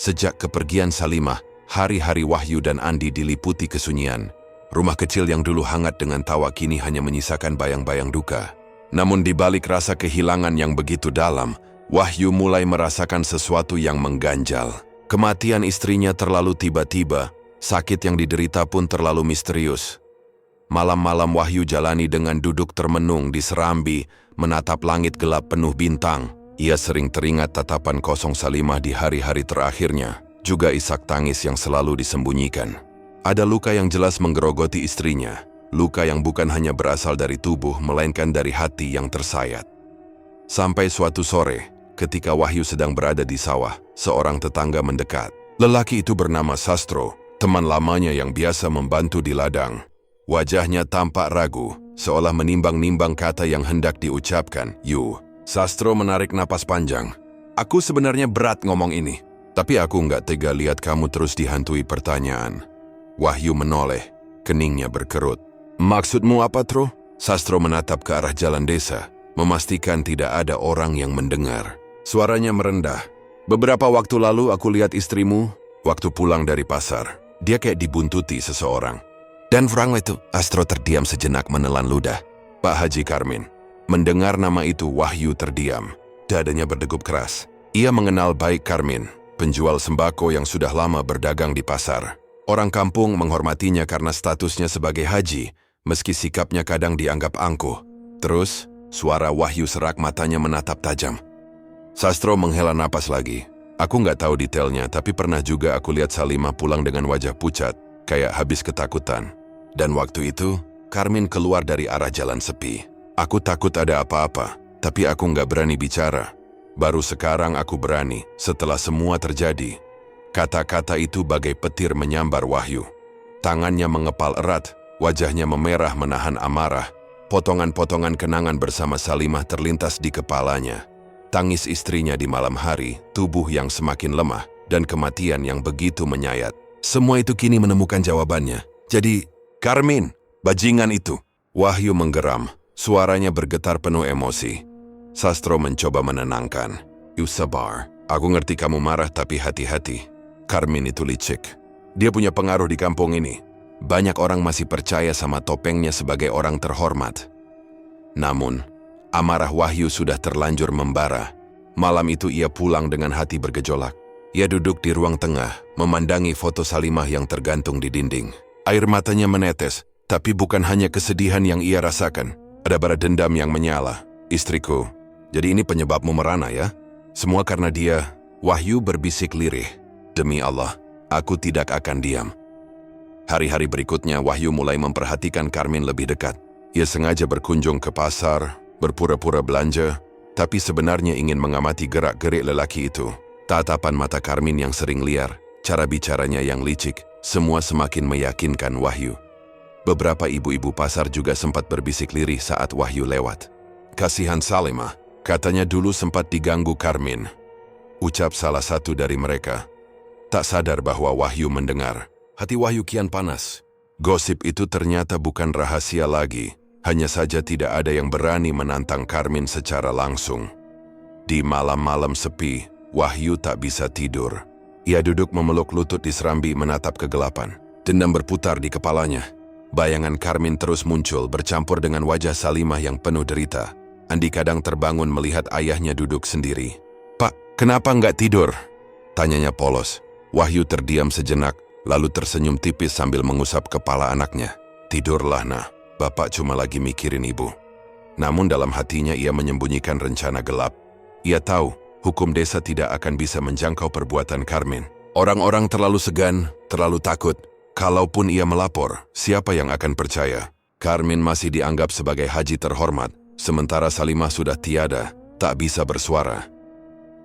Sejak kepergian Salimah, hari-hari Wahyu dan Andi diliputi kesunyian. Rumah kecil yang dulu hangat dengan tawa kini hanya menyisakan bayang-bayang duka. Namun di balik rasa kehilangan yang begitu dalam, Wahyu mulai merasakan sesuatu yang mengganjal. Kematian istrinya terlalu tiba-tiba, sakit yang diderita pun terlalu misterius. Malam-malam Wahyu jalani dengan duduk termenung di serambi, menatap langit gelap penuh bintang. Ia sering teringat tatapan kosong Salimah di hari-hari terakhirnya, juga isak tangis yang selalu disembunyikan. Ada luka yang jelas menggerogoti istrinya, luka yang bukan hanya berasal dari tubuh, melainkan dari hati yang tersayat. Sampai suatu sore, ketika Wahyu sedang berada di sawah, seorang tetangga mendekat. Lelaki itu bernama Sastro, teman lamanya yang biasa membantu di ladang. Wajahnya tampak ragu, seolah menimbang-nimbang kata yang hendak diucapkan. Sastro menarik napas panjang. Aku sebenarnya berat ngomong ini, tapi aku nggak tega lihat kamu terus dihantui pertanyaan. Wahyu menoleh, keningnya berkerut. Maksudmu apa, Tro? Sastro menatap ke arah jalan desa, memastikan tidak ada orang yang mendengar. Suaranya merendah. Beberapa waktu lalu aku lihat istrimu waktu pulang dari pasar. Dia kayak dibuntuti seseorang. Dan Frank itu, Astro terdiam sejenak menelan ludah. Pak Haji Karmin. Mendengar nama itu, Wahyu terdiam. Dadanya berdegup keras. Ia mengenal baik Karmin, penjual sembako yang sudah lama berdagang di pasar. Orang kampung menghormatinya karena statusnya sebagai haji, meski sikapnya kadang dianggap angkuh. Terus, suara Wahyu serak, matanya menatap tajam. Sastro menghela napas lagi. Aku nggak tahu detailnya, tapi pernah juga aku lihat Salimah pulang dengan wajah pucat, kayak habis ketakutan. Dan waktu itu, Karmin keluar dari arah jalan sepi. Aku takut ada apa-apa, tapi aku nggak berani bicara. Baru sekarang aku berani, setelah semua terjadi. Kata-kata itu bagai petir menyambar Wahyu. Tangannya mengepal erat, wajahnya memerah menahan amarah. Potongan-potongan kenangan bersama Salimah terlintas di kepalanya. Tangis istrinya di malam hari, tubuh yang semakin lemah, dan kematian yang begitu menyayat. Semua itu kini menemukan jawabannya. Jadi, Karmin, bajingan itu. Wahyu menggeram, suaranya bergetar penuh emosi. Sastro mencoba menenangkan. Sabar, aku ngerti kamu marah, tapi hati-hati. Karmin itu licik. Dia punya pengaruh di kampung ini. Banyak orang masih percaya sama topengnya sebagai orang terhormat. Namun, amarah Wahyu sudah terlanjur membara. Malam itu ia pulang dengan hati bergejolak. Ia duduk di ruang tengah, memandangi foto Salimah yang tergantung di dinding. Air matanya menetes, tapi bukan hanya kesedihan yang ia rasakan. Ada bara dendam yang menyala. Istriku, jadi ini penyebabmu merana ya? Semua karena dia. Wahyu berbisik lirih. Demi Allah, aku tidak akan diam. Hari-hari berikutnya, Wahyu mulai memperhatikan Karmin lebih dekat. Ia sengaja berkunjung ke pasar, berpura-pura belanja, tapi sebenarnya ingin mengamati gerak-gerik lelaki itu. Tatapan mata Karmin yang sering liar, cara bicaranya yang licik, semua semakin meyakinkan Wahyu. Beberapa ibu-ibu pasar juga sempat berbisik lirih saat Wahyu lewat. Kasihan Salimah, katanya dulu sempat diganggu Karmin. Ucap salah satu dari mereka. Tak sadar bahwa Wahyu mendengar. Hati Wahyu kian panas. Gosip itu ternyata bukan rahasia lagi. Hanya saja tidak ada yang berani menantang Karmin secara langsung. Di malam-malam sepi, Wahyu tak bisa tidur. Ia duduk memeluk lutut di serambi menatap kegelapan. Dendam berputar di kepalanya. Bayangan Karmin terus muncul bercampur dengan wajah Salimah yang penuh derita. Andi kadang terbangun melihat ayahnya duduk sendiri. Pak, kenapa nggak tidur? Tanyanya polos. Wahyu terdiam sejenak, lalu tersenyum tipis sambil mengusap kepala anaknya. Tidurlah, nah. Bapak cuma lagi mikirin ibu. Namun dalam hatinya ia menyembunyikan rencana gelap. Ia tahu, hukum desa tidak akan bisa menjangkau perbuatan Karmin. Orang-orang terlalu segan, terlalu takut. Kalaupun ia melapor, siapa yang akan percaya? Karmin masih dianggap sebagai haji terhormat, sementara Salimah sudah tiada, tak bisa bersuara.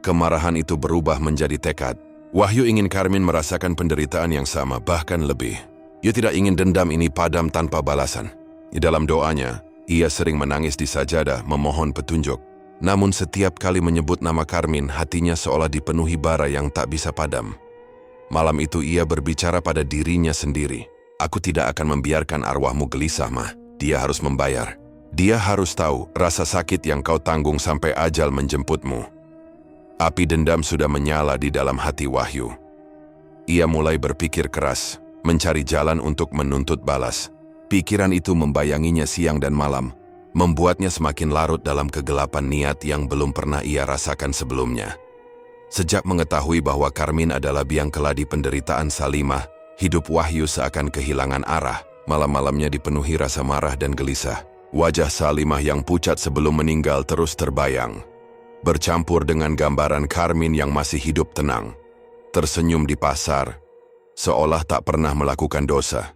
Kemarahan itu berubah menjadi tekad. Wahyu ingin Karmin merasakan penderitaan yang sama, bahkan lebih. Ia tidak ingin dendam ini padam tanpa balasan. Di dalam doanya, ia sering menangis di sajadah memohon petunjuk. Namun setiap kali menyebut nama Karmin, hatinya seolah dipenuhi bara yang tak bisa padam. Malam itu ia berbicara pada dirinya sendiri. Aku tidak akan membiarkan arwahmu gelisah, Mah. Dia harus membayar. Dia harus tahu rasa sakit yang kau tanggung sampai ajal menjemputmu. Api dendam sudah menyala di dalam hati Wahyu. Ia mulai berpikir keras, mencari jalan untuk menuntut balas. Pikiran itu membayanginya siang dan malam, membuatnya semakin larut dalam kegelapan niat yang belum pernah ia rasakan sebelumnya. Sejak mengetahui bahwa Karmin adalah biang keladi penderitaan Salimah, hidup Wahyu seakan kehilangan arah. Malam-malamnya dipenuhi rasa marah dan gelisah. Wajah Salimah yang pucat sebelum meninggal terus terbayang, bercampur dengan gambaran Karmin yang masih hidup tenang, tersenyum di pasar, seolah tak pernah melakukan dosa.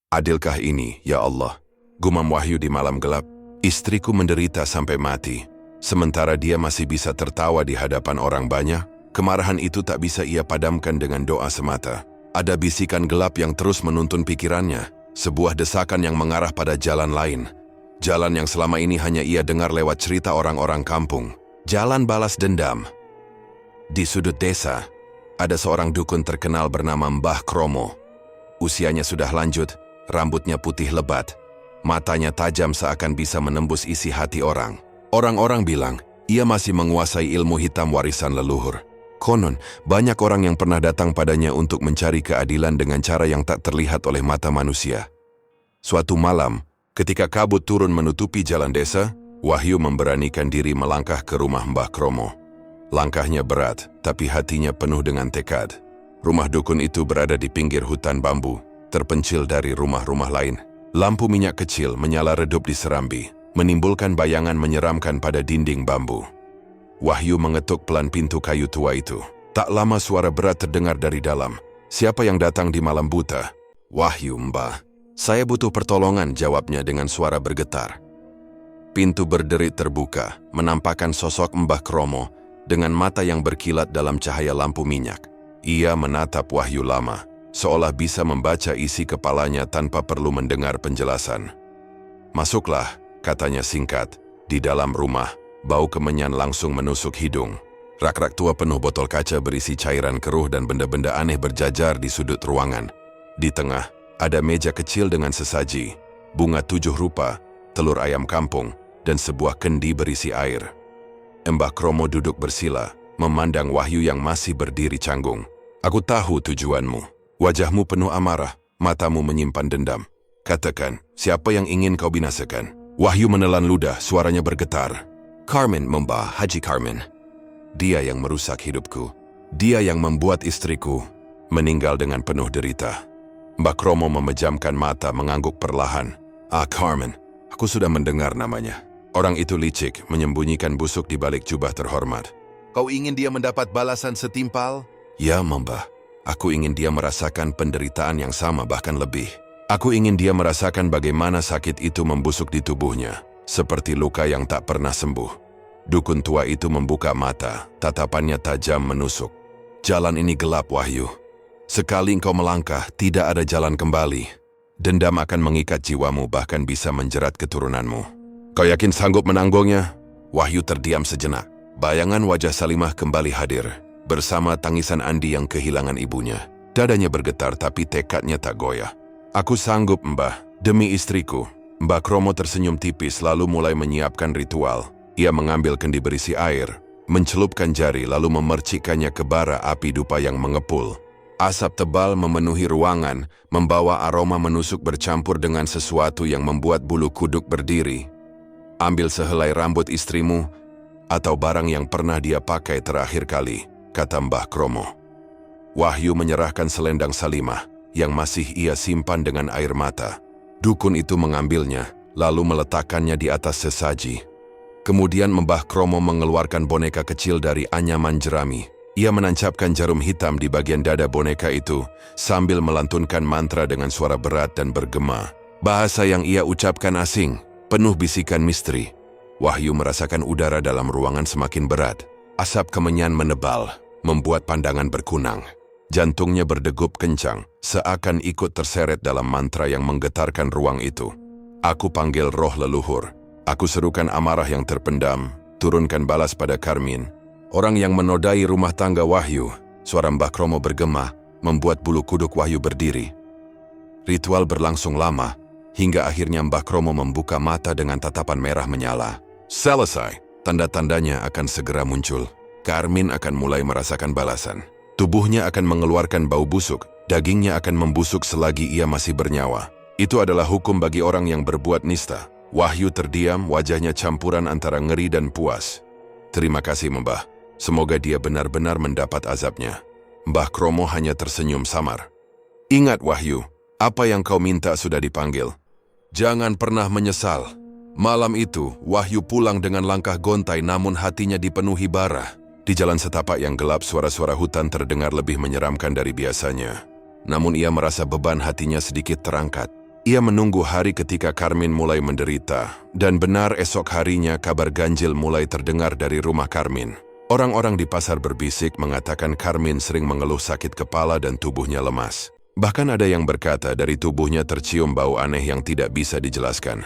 Adilkah ini, ya Allah? Gumam Wahyu di malam gelap. Istriku menderita sampai mati, sementara dia masih bisa tertawa di hadapan orang banyak. Kemarahan itu tak bisa ia padamkan dengan doa semata. Ada bisikan gelap yang terus menuntun pikirannya, Sebuah desakan yang mengarah pada jalan lain. Jalan yang selama ini hanya ia dengar lewat cerita orang-orang kampung. Jalan balas dendam. Di sudut desa, ada seorang dukun terkenal bernama Mbah Kromo. Usianya sudah lanjut, rambutnya putih lebat. Matanya tajam seakan bisa menembus isi hati orang. Orang-orang bilang, ia masih menguasai ilmu hitam warisan leluhur. Konon, banyak orang yang pernah datang padanya untuk mencari keadilan dengan cara yang tak terlihat oleh mata manusia. Suatu malam, ketika kabut turun menutupi jalan desa, Wahyu memberanikan diri melangkah ke rumah Mbah Kromo. Langkahnya berat, tapi hatinya penuh dengan tekad. Rumah dukun itu berada di pinggir hutan bambu, terpencil dari rumah-rumah lain. Lampu minyak kecil menyala redup di serambi, menimbulkan bayangan menyeramkan pada dinding bambu. Wahyu mengetuk pelan pintu kayu tua itu. Tak lama suara berat terdengar dari dalam. Siapa yang datang di malam buta? Wahyu, Mbah. Saya butuh pertolongan, jawabnya dengan suara bergetar. Pintu berderit terbuka, menampakkan sosok Mbah Kromo dengan mata yang berkilat dalam cahaya lampu minyak. Ia menatap Wahyu lama, seolah bisa membaca isi kepalanya tanpa perlu mendengar penjelasan. "Masuklah," katanya singkat. Di dalam rumah, bau kemenyan langsung menusuk hidung. Rak-rak tua penuh botol kaca berisi cairan keruh dan benda-benda aneh berjajar di sudut ruangan. Di tengah, ada meja kecil dengan sesaji, bunga 7 rupa, telur ayam kampung, dan sebuah kendi berisi air. Mbah Kromo duduk bersila, memandang Wahyu yang masih berdiri canggung. "Aku tahu tujuanmu. Wajahmu penuh amarah, matamu menyimpan dendam. Katakan, siapa yang ingin kau binasakan?" Wahyu menelan ludah, suaranya bergetar. "Carmen, Mbah, Haji Carmen. Dia yang merusak hidupku. Dia yang membuat istriku meninggal dengan penuh derita." Mbah Kromo memejamkan mata, mengangguk perlahan. "Ah, Carmen, aku sudah mendengar namanya." Orang itu licik, menyembunyikan busuk di balik jubah terhormat. "Kau ingin dia mendapat balasan setimpal?" "Ya, Mbah. Aku ingin dia merasakan penderitaan yang sama, bahkan lebih. Aku ingin dia merasakan bagaimana sakit itu membusuk di tubuhnya, seperti luka yang tak pernah sembuh." Dukun tua itu membuka mata, tatapannya tajam menusuk. "Jalan ini gelap, Wahyu. Sekali engkau melangkah, tidak ada jalan kembali. Dendam akan mengikat jiwamu, bahkan bisa menjerat keturunanmu. Kau yakin sanggup menanggungnya?" Wahyu terdiam sejenak. Bayangan wajah Salimah kembali hadir, bersama tangisan Andi yang kehilangan ibunya. Dadanya bergetar, tapi tekadnya tak goyah. "Aku sanggup, Mbah, demi istriku." Mbah Kromo tersenyum tipis, lalu mulai menyiapkan ritual. Ia mengambil kendi berisi air, mencelupkan jari, lalu memercikkannya ke bara api dupa yang mengepul. Asap tebal memenuhi ruangan, membawa aroma menusuk bercampur dengan sesuatu yang membuat bulu kuduk berdiri. "Ambil sehelai rambut istrimu, atau barang yang pernah dia pakai terakhir kali," kata Mbah Kromo. Wahyu menyerahkan selendang Salimah, yang masih ia simpan dengan air mata. Dukun itu mengambilnya, lalu meletakkannya di atas sesaji. Kemudian Mbah Kromo mengeluarkan boneka kecil dari anyaman jerami. Ia menancapkan jarum hitam di bagian dada boneka itu, sambil melantunkan mantra dengan suara berat dan bergema. Bahasa yang ia ucapkan asing, penuh bisikan misteri. Wahyu merasakan udara dalam ruangan semakin berat. Asap kemenyan menebal, membuat pandangan berkunang. Jantungnya berdegup kencang, seakan ikut terseret dalam mantra yang menggetarkan ruang itu. "Aku panggil roh leluhur. Aku serukan amarah yang terpendam, turunkan balas pada Carmen, orang yang menodai rumah tangga Wahyu." Suara Mbah Kromo bergema, membuat bulu kuduk Wahyu berdiri. Ritual berlangsung lama, hingga akhirnya Mbah Kromo membuka mata dengan tatapan merah menyala. Selesai, tanda-tandanya akan segera muncul. Carmen akan mulai merasakan balasan. Tubuhnya akan mengeluarkan bau busuk, dagingnya akan membusuk selagi ia masih bernyawa. Itu adalah hukum bagi orang yang berbuat nista. Wahyu terdiam, wajahnya campuran antara ngeri dan puas. "Terima kasih, Mbah. Semoga dia benar-benar mendapat azabnya." Mbah Kromo hanya tersenyum samar. "Ingat, Wahyu, apa yang kau minta sudah dipanggil. Jangan pernah menyesal." Malam itu, Wahyu pulang dengan langkah gontai, namun hatinya dipenuhi bara. Di jalan setapak yang gelap, suara-suara hutan terdengar lebih menyeramkan dari biasanya. Namun ia merasa beban hatinya sedikit terangkat. Ia menunggu hari ketika Carmen mulai menderita, dan benar esok harinya kabar ganjil mulai terdengar dari rumah Carmen. Orang-orang di pasar berbisik mengatakan Carmen sering mengeluh sakit kepala dan tubuhnya lemas. Bahkan ada yang berkata dari tubuhnya tercium bau aneh yang tidak bisa dijelaskan.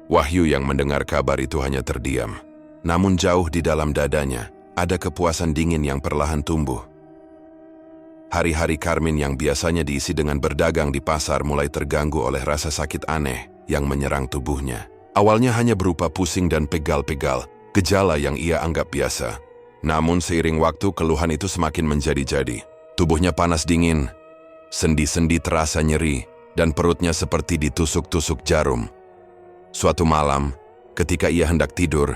Wahyu yang mendengar kabar itu hanya terdiam. Namun jauh di dalam dadanya, ada kepuasan dingin yang perlahan tumbuh. Hari-hari Karmin yang biasanya diisi dengan berdagang di pasar mulai terganggu oleh rasa sakit aneh yang menyerang tubuhnya. Awalnya hanya berupa pusing dan pegal-pegal, gejala yang ia anggap biasa. Namun seiring waktu keluhan itu semakin menjadi-jadi. Tubuhnya panas dingin, sendi-sendi terasa nyeri, dan perutnya seperti ditusuk-tusuk jarum. Suatu malam, ketika ia hendak tidur,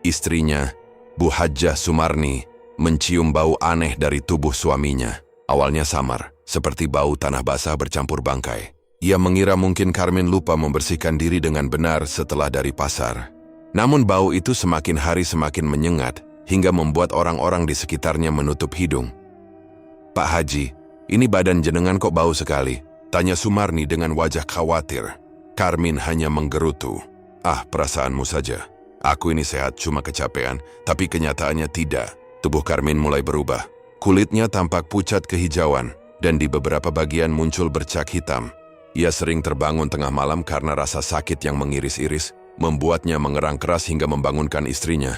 istrinya, Bu Hajjah Sumarni, mencium bau aneh dari tubuh suaminya. Awalnya samar, seperti bau tanah basah bercampur bangkai. Ia mengira mungkin Karmin lupa membersihkan diri dengan benar setelah dari pasar. Namun bau itu semakin hari semakin menyengat, hingga membuat orang-orang di sekitarnya menutup hidung. "Pak Haji, ini badan jenengan kok bau sekali?" tanya Sumarni dengan wajah khawatir. Karmin hanya menggerutu. "Ah, perasaanmu saja. Aku ini sehat, cuma kecapean." Tapi kenyataannya tidak. Tubuh Karmin mulai berubah. Kulitnya tampak pucat kehijauan, dan di beberapa bagian muncul bercak hitam. Ia sering terbangun tengah malam karena rasa sakit yang mengiris-iris, membuatnya mengerang keras hingga membangunkan istrinya.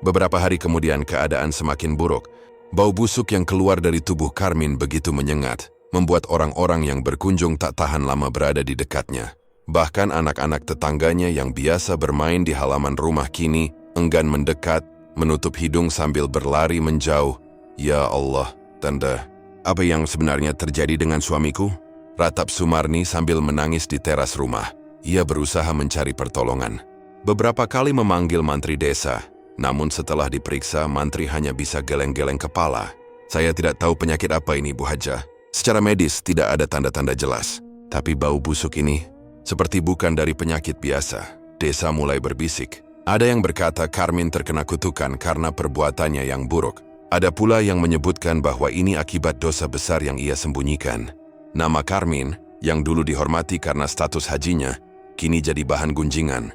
Beberapa hari kemudian keadaan semakin buruk. Bau busuk yang keluar dari tubuh Karmin begitu menyengat, membuat orang-orang yang berkunjung tak tahan lama berada di dekatnya. Bahkan anak-anak tetangganya yang biasa bermain di halaman rumah kini enggan mendekat, menutup hidung sambil berlari menjauh. "Ya Allah, Tanda, apa yang sebenarnya terjadi dengan suamiku?" ratap Sumarni sambil menangis di teras rumah. Ia berusaha mencari pertolongan. Beberapa kali memanggil mantri desa, namun setelah diperiksa, mantri hanya bisa geleng-geleng kepala. "Saya tidak tahu penyakit apa ini, Bu Hajjah. Secara medis tidak ada tanda-tanda jelas. Tapi bau busuk ini seperti bukan dari penyakit biasa." Desa mulai berbisik. Ada yang berkata Karmin terkena kutukan karena perbuatannya yang buruk. Ada pula yang menyebutkan bahwa ini akibat dosa besar yang ia sembunyikan. Nama Karmin, yang dulu dihormati karena status hajinya, kini jadi bahan gunjingan.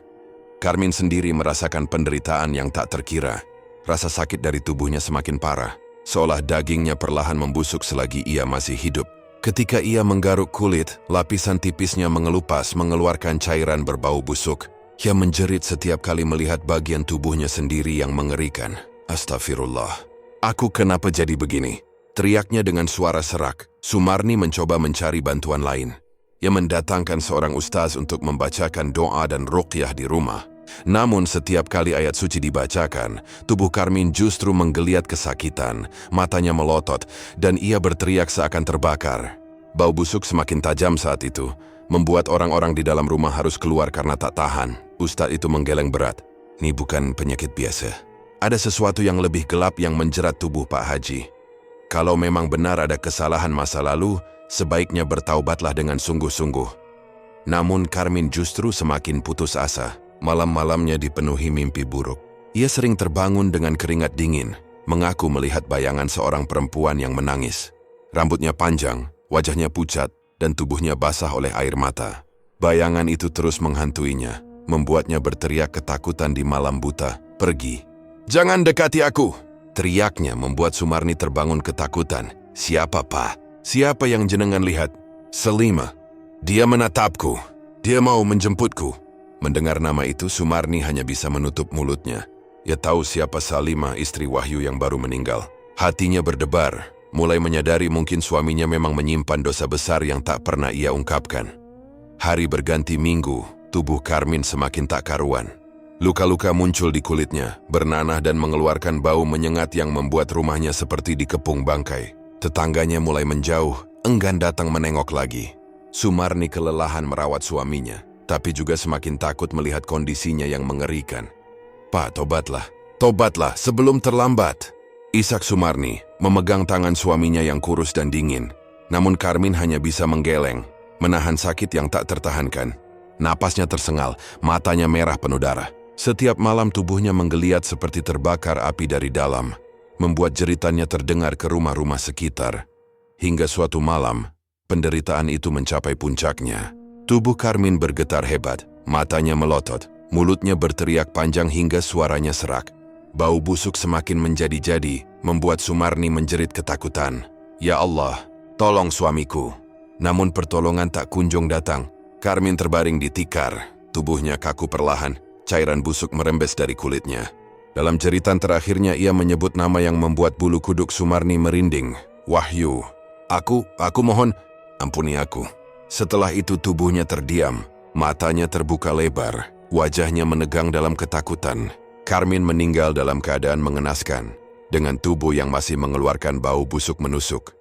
Karmin sendiri merasakan penderitaan yang tak terkira. Rasa sakit dari tubuhnya semakin parah, seolah dagingnya perlahan membusuk selagi ia masih hidup. Ketika ia menggaruk kulit, lapisan tipisnya mengelupas mengeluarkan cairan berbau busuk. Ia menjerit setiap kali melihat bagian tubuhnya sendiri yang mengerikan. "Astagfirullah. Aku kenapa jadi begini?" teriaknya dengan suara serak. Sumarni mencoba mencari bantuan lain. Ia mendatangkan seorang ustaz untuk membacakan doa dan ruqyah di rumah. Namun setiap kali ayat suci dibacakan, tubuh Karmin justru menggeliat kesakitan, matanya melotot, dan ia berteriak seakan terbakar. Bau busuk semakin tajam saat itu, membuat orang-orang di dalam rumah harus keluar karena tak tahan. Ustadz itu menggeleng berat. "Ini bukan penyakit biasa. Ada sesuatu yang lebih gelap yang menjerat tubuh Pak Haji. Kalau memang benar ada kesalahan masa lalu, sebaiknya bertaubatlah dengan sungguh-sungguh." Namun Karmin justru semakin putus asa. Malam-malamnya dipenuhi mimpi buruk. Ia sering terbangun dengan keringat dingin, mengaku melihat bayangan seorang perempuan yang menangis. Rambutnya panjang, wajahnya pucat, dan tubuhnya basah oleh air mata. Bayangan itu terus menghantuinya, membuatnya berteriak ketakutan di malam buta. "Pergi! Jangan dekati aku!" teriaknya membuat Sumarni terbangun ketakutan. "Siapa, Pak? Siapa yang jenengan lihat?" "Selima. Dia menatapku. Dia mau menjemputku." Mendengar nama itu, Sumarni hanya bisa menutup mulutnya. Ia tahu siapa Salima, istri Wahyu yang baru meninggal. Hatinya berdebar, mulai menyadari mungkin suaminya memang menyimpan dosa besar yang tak pernah ia ungkapkan. Hari berganti minggu, tubuh Karmin semakin tak karuan. Luka-luka muncul di kulitnya, bernanah dan mengeluarkan bau menyengat yang membuat rumahnya seperti dikepung bangkai. Tetangganya mulai menjauh, enggan datang menengok lagi. Sumarni kelelahan merawat suaminya, tapi juga semakin takut melihat kondisinya yang mengerikan. "Pak, tobatlah. Tobatlah sebelum terlambat." Isak Sumarni memegang tangan suaminya yang kurus dan dingin. Namun Karmin hanya bisa menggeleng, menahan sakit yang tak tertahankan. Napasnya tersengal, matanya merah penuh darah. Setiap malam tubuhnya menggeliat seperti terbakar api dari dalam, membuat jeritannya terdengar ke rumah-rumah sekitar. Hingga suatu malam, penderitaan itu mencapai puncaknya. Tubuh Karmin bergetar hebat, matanya melotot, mulutnya berteriak panjang hingga suaranya serak. Bau busuk semakin menjadi-jadi, membuat Sumarni menjerit ketakutan. "Ya Allah, tolong suamiku." Namun pertolongan tak kunjung datang. Carmine terbaring di tikar. Tubuhnya kaku perlahan. Cairan busuk merembes dari kulitnya. Dalam jeritan terakhirnya ia menyebut nama yang membuat bulu kuduk Sumarni merinding. Wahyu. Aku mohon, ampuni aku. Setelah itu tubuhnya terdiam. Matanya terbuka lebar. Wajahnya menegang dalam ketakutan. Carmine meninggal dalam keadaan mengenaskan. Dengan tubuh yang masih mengeluarkan bau busuk menusuk.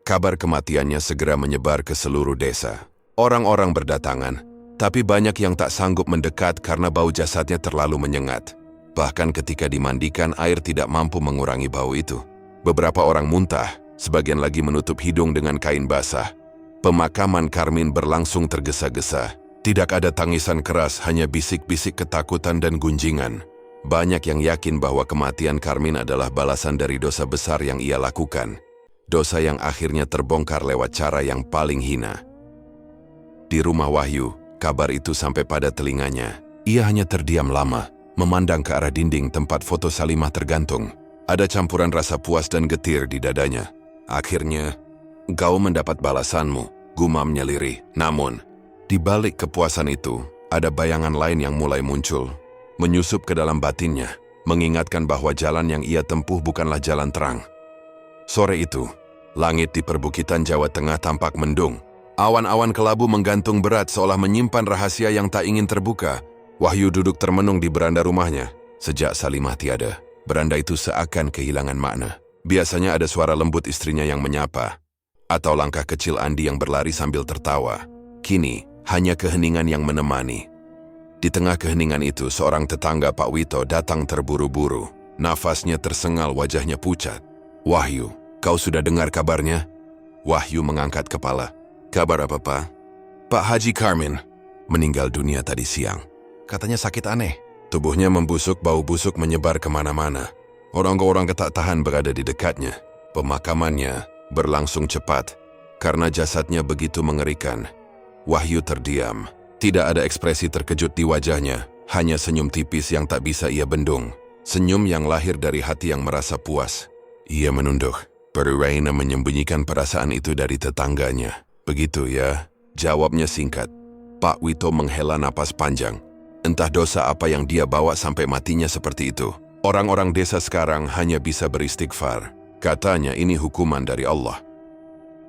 Kabar kematiannya segera menyebar ke seluruh desa. Orang-orang berdatangan, tapi banyak yang tak sanggup mendekat karena bau jasadnya terlalu menyengat. Bahkan ketika dimandikan, air tidak mampu mengurangi bau itu. Beberapa orang muntah, sebagian lagi menutup hidung dengan kain basah. Pemakaman Carmine berlangsung tergesa-gesa. Tidak ada tangisan keras, hanya bisik-bisik ketakutan dan gunjingan. Banyak yang yakin bahwa kematian Carmine adalah balasan dari dosa besar yang ia lakukan. Dosa yang akhirnya terbongkar lewat cara yang paling hina. Di rumah Wahyu, kabar itu sampai pada telinganya. Ia hanya terdiam lama, memandang ke arah dinding tempat foto Salimah tergantung. Ada campuran rasa puas dan getir di dadanya. Akhirnya, engkau mendapat balasanmu, gumamnya lirih. Namun, di balik kepuasan itu, ada bayangan lain yang mulai muncul. Menyusup ke dalam batinnya, mengingatkan bahwa jalan yang ia tempuh bukanlah jalan terang. Sore itu, langit di perbukitan Jawa Tengah tampak mendung. Awan-awan kelabu menggantung berat seolah menyimpan rahasia yang tak ingin terbuka. Wahyu duduk termenung di beranda rumahnya. Sejak Salimah tiada, beranda itu seakan kehilangan makna. Biasanya ada suara lembut istrinya yang menyapa, atau langkah kecil Andi yang berlari sambil tertawa. Kini, hanya keheningan yang menemani. Di tengah keheningan itu, seorang tetangga Pak Wito datang terburu-buru. Nafasnya tersengal, wajahnya pucat. Wahyu, kau sudah dengar kabarnya? Wahyu mengangkat kepala. Kabar apa, Pak? Pak Haji Carmine meninggal dunia tadi siang. Katanya sakit aneh. Tubuhnya membusuk, bau busuk menyebar kemana-mana. Orang-orang tak tahan berada di dekatnya. Pemakamannya berlangsung cepat. Karena jasadnya begitu mengerikan. Wahyu terdiam. Tidak ada ekspresi terkejut di wajahnya. Hanya senyum tipis yang tak bisa ia bendung. Senyum yang lahir dari hati yang merasa puas. Ia menunduk. Raina menyembunyikan perasaan itu dari tetangganya. Begitu ya, jawabnya singkat. Pak Wito menghela napas panjang. Entah dosa apa yang dia bawa sampai matinya seperti itu. Orang-orang desa sekarang hanya bisa beristighfar. Katanya ini hukuman dari Allah.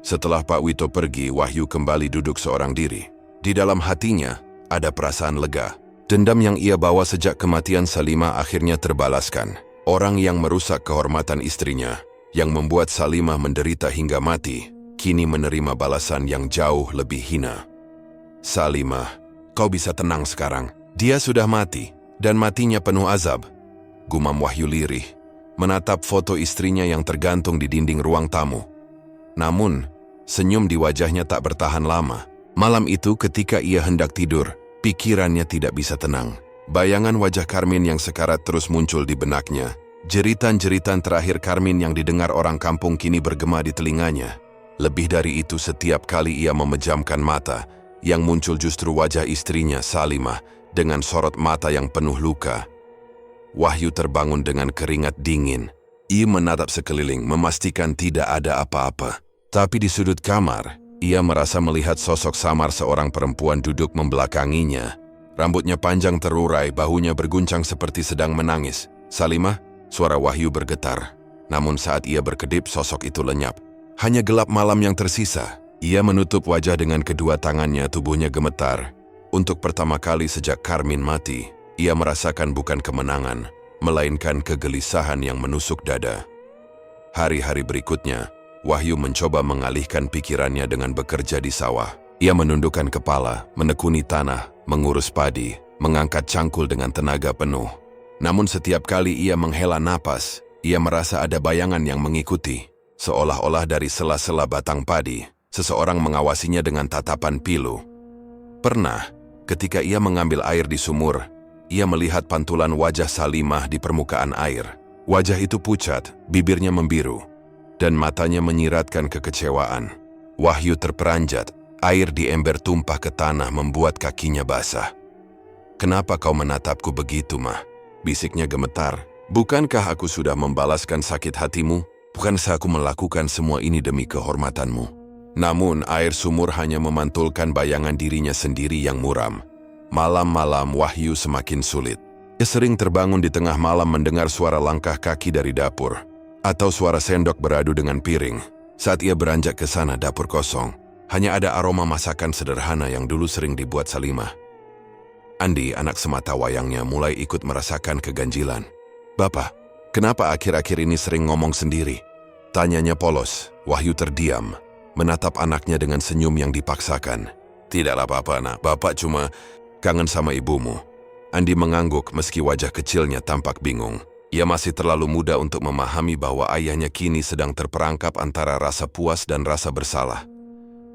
Setelah Pak Wito pergi, Wahyu kembali duduk seorang diri. Di dalam hatinya ada perasaan lega. Dendam yang ia bawa sejak kematian Salimah akhirnya terbalaskan. Orang yang merusak kehormatan istrinya, yang membuat Salimah menderita hingga mati, kini menerima balasan yang jauh lebih hina. Salimah, kau bisa tenang sekarang. Dia sudah mati, dan matinya penuh azab. Gumam Wahyu lirih, menatap foto istrinya yang tergantung di dinding ruang tamu. Namun, senyum di wajahnya tak bertahan lama. Malam itu ketika ia hendak tidur, pikirannya tidak bisa tenang. Bayangan wajah Carmine yang sekarat terus muncul di benaknya. Jeritan-jeritan terakhir Carmine yang didengar orang kampung kini bergema di telinganya. Lebih dari itu, setiap kali ia memejamkan mata, yang muncul justru wajah istrinya Salimah dengan sorot mata yang penuh luka. Wahyu terbangun dengan keringat dingin. Ia menatap sekeliling, memastikan tidak ada apa-apa. Tapi di sudut kamar, ia merasa melihat sosok samar seorang perempuan duduk membelakanginya. Rambutnya panjang terurai, bahunya berguncang seperti sedang menangis. Salimah, suara Wahyu bergetar. Namun saat ia berkedip, sosok itu lenyap. Hanya gelap malam yang tersisa. Ia menutup wajah dengan kedua tangannya, tubuhnya gemetar. Untuk pertama kali sejak Carmine mati, ia merasakan bukan kemenangan, melainkan kegelisahan yang menusuk dada. Hari-hari berikutnya, Wahyu mencoba mengalihkan pikirannya dengan bekerja di sawah. Ia menundukkan kepala, menekuni tanah, mengurus padi, mengangkat cangkul dengan tenaga penuh. Namun setiap kali ia menghela napas, ia merasa ada bayangan yang mengikuti. Seolah-olah dari sela-sela batang padi, seseorang mengawasinya dengan tatapan pilu. Pernah, ketika ia mengambil air di sumur, ia melihat pantulan wajah Salimah di permukaan air. Wajah itu pucat, bibirnya membiru, dan matanya menyiratkan kekecewaan. Wahyu terperanjat, air di ember tumpah ke tanah membuat kakinya basah. "Kenapa kau menatapku begitu, Mah?" bisiknya gemetar. "Bukankah aku sudah membalaskan sakit hatimu? Bukankah aku melakukan semua ini demi kehormatanmu?" Namun air sumur hanya memantulkan bayangan dirinya sendiri yang muram. Malam-malam Wahyu semakin sulit. Ia sering terbangun di tengah malam mendengar suara langkah kaki dari dapur, atau suara sendok beradu dengan piring. Saat ia beranjak ke sana, dapur kosong. Hanya ada aroma masakan sederhana yang dulu sering dibuat Salimah. Andi, anak semata wayangnya, mulai ikut merasakan keganjilan. "Bapak, kenapa akhir-akhir ini sering ngomong sendiri?" Tanyanya polos. Wahyu terdiam, menatap anaknya dengan senyum yang dipaksakan. "Tidaklah apa-apa, nak. Bapak cuma kangen sama ibumu." Andi mengangguk meski wajah kecilnya tampak bingung. Ia masih terlalu muda untuk memahami bahwa ayahnya kini sedang terperangkap antara rasa puas dan rasa bersalah.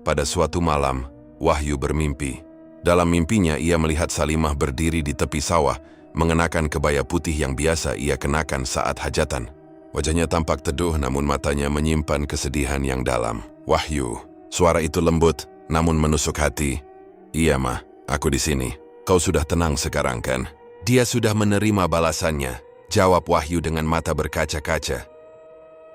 Pada suatu malam, Wahyu bermimpi. Dalam mimpinya ia melihat Salimah berdiri di tepi sawah, mengenakan kebaya putih yang biasa ia kenakan saat hajatan. Wajahnya tampak teduh namun matanya menyimpan kesedihan yang dalam. "Wahyu." Suara itu lembut namun menusuk hati. "Iya, Mah, aku di sini. Kau sudah tenang sekarang kan?" "Dia sudah menerima balasannya," jawab Wahyu dengan mata berkaca-kaca.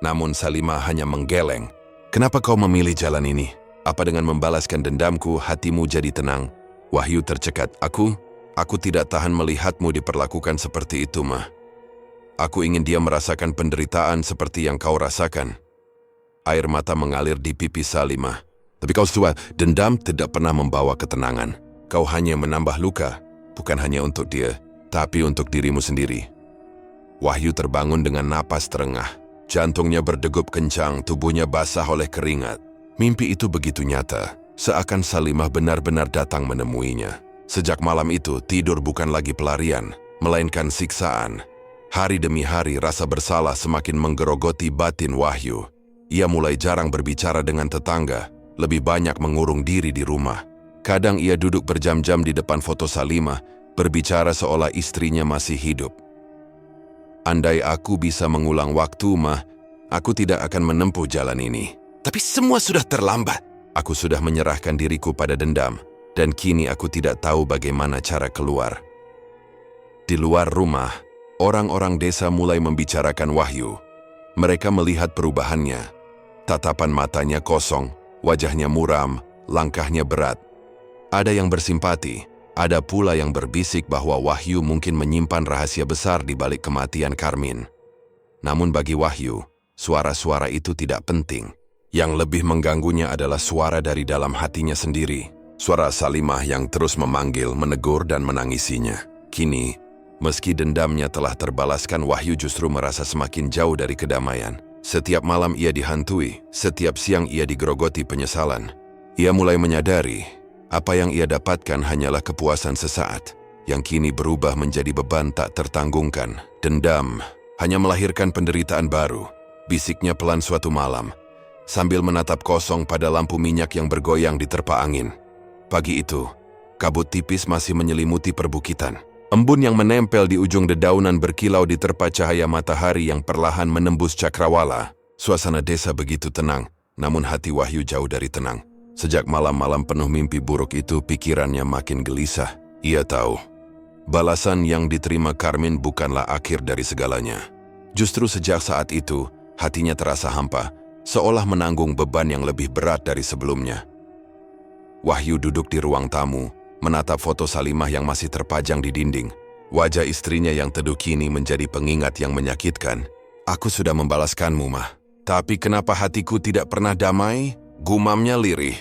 Namun Salimah hanya menggeleng. "Kenapa kau memilih jalan ini? Apa dengan membalaskan dendamku hatimu jadi tenang?" Wahyu tercekat. Aku tidak tahan melihatmu diperlakukan seperti itu, Mah. Aku ingin dia merasakan penderitaan seperti yang kau rasakan." Air mata mengalir di pipi Salimah. "Tapi kau tua, dendam tidak pernah membawa ketenangan. Kau hanya menambah luka, bukan hanya untuk dia, tapi untuk dirimu sendiri." Wahyu terbangun dengan napas terengah. Jantungnya berdegup kencang, tubuhnya basah oleh keringat. Mimpi itu begitu nyata, seakan Salimah benar-benar datang menemuinya. Sejak malam itu, tidur bukan lagi pelarian, melainkan siksaan. Hari demi hari, rasa bersalah semakin menggerogoti batin Wahyu. Ia mulai jarang berbicara dengan tetangga, lebih banyak mengurung diri di rumah. Kadang ia duduk berjam-jam di depan foto Salimah, berbicara seolah istrinya masih hidup. "Andai aku bisa mengulang waktu, Mah, aku tidak akan menempuh jalan ini. Tapi semua sudah terlambat. Aku sudah menyerahkan diriku pada dendam, dan kini aku tidak tahu bagaimana cara keluar." Di luar rumah, orang-orang desa mulai membicarakan Wahyu. Mereka melihat perubahannya. Tatapan matanya kosong, wajahnya muram, langkahnya berat. Ada yang bersimpati, ada pula yang berbisik bahwa Wahyu mungkin menyimpan rahasia besar di balik kematian Karmin. Namun bagi Wahyu, suara-suara itu tidak penting. Yang lebih mengganggunya adalah suara dari dalam hatinya sendiri. Suara Salimah yang terus memanggil, menegur, dan menangisinya. Kini, meski dendamnya telah terbalaskan, Wahyu justru merasa semakin jauh dari kedamaian. Setiap malam ia dihantui, setiap siang ia digerogoti penyesalan. Ia mulai menyadari, apa yang ia dapatkan hanyalah kepuasan sesaat, yang kini berubah menjadi beban tak tertanggungkan. Dendam hanya melahirkan penderitaan baru, bisiknya pelan suatu malam, sambil menatap kosong pada lampu minyak yang bergoyang di terpa angin. Pagi itu, kabut tipis masih menyelimuti perbukitan. Embun yang menempel di ujung dedaunan berkilau di terpa cahaya matahari yang perlahan menembus cakrawala. Suasana desa begitu tenang, namun hati Wahyu jauh dari tenang. Sejak malam-malam penuh mimpi buruk itu, pikirannya makin gelisah. Ia tahu, balasan yang diterima Karmin bukanlah akhir dari segalanya. Justru sejak saat itu, hatinya terasa hampa, seolah menanggung beban yang lebih berat dari sebelumnya. Wahyu duduk di ruang tamu, menatap foto Salimah yang masih terpajang di dinding. Wajah istrinya yang teduh kini menjadi pengingat yang menyakitkan. "Aku sudah membalaskanmu, Mah. Tapi kenapa hatiku tidak pernah damai?" Gumamnya lirih.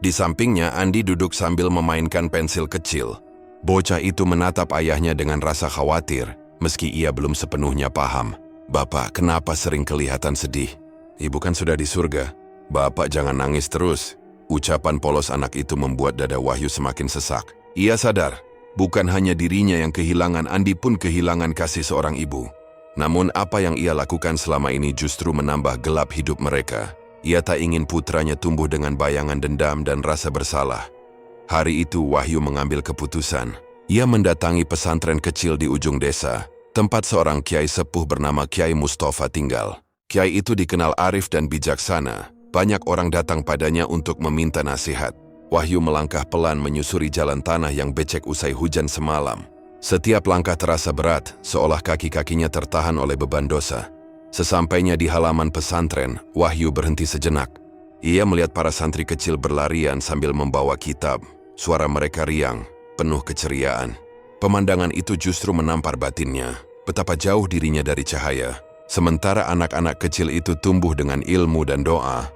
Di sampingnya, Andi duduk sambil memainkan pensil kecil. Bocah itu menatap ayahnya dengan rasa khawatir, meski ia belum sepenuhnya paham. "Bapak, kenapa sering kelihatan sedih? Ibu kan sudah di surga. Bapak jangan nangis terus." Ucapan polos anak itu membuat dada Wahyu semakin sesak. Ia sadar, bukan hanya dirinya yang kehilangan, Andi pun kehilangan kasih seorang ibu. Namun apa yang ia lakukan selama ini justru menambah gelap hidup mereka. Ia tak ingin putranya tumbuh dengan bayangan dendam dan rasa bersalah. Hari itu Wahyu mengambil keputusan. Ia mendatangi pesantren kecil di ujung desa, tempat seorang kiai sepuh bernama Kiai Mustafa tinggal. Kiai itu dikenal arif dan bijaksana. Banyak orang datang padanya untuk meminta nasihat. Wahyu melangkah pelan menyusuri jalan tanah yang becek usai hujan semalam. Setiap langkah terasa berat, seolah kaki-kakinya tertahan oleh beban dosa. Sesampainya di halaman pesantren, Wahyu berhenti sejenak. Ia melihat para santri kecil berlarian sambil membawa kitab. Suara mereka riang, penuh keceriaan. Pemandangan itu justru menampar batinnya. Betapa jauh dirinya dari cahaya. Sementara anak-anak kecil itu tumbuh dengan ilmu dan doa.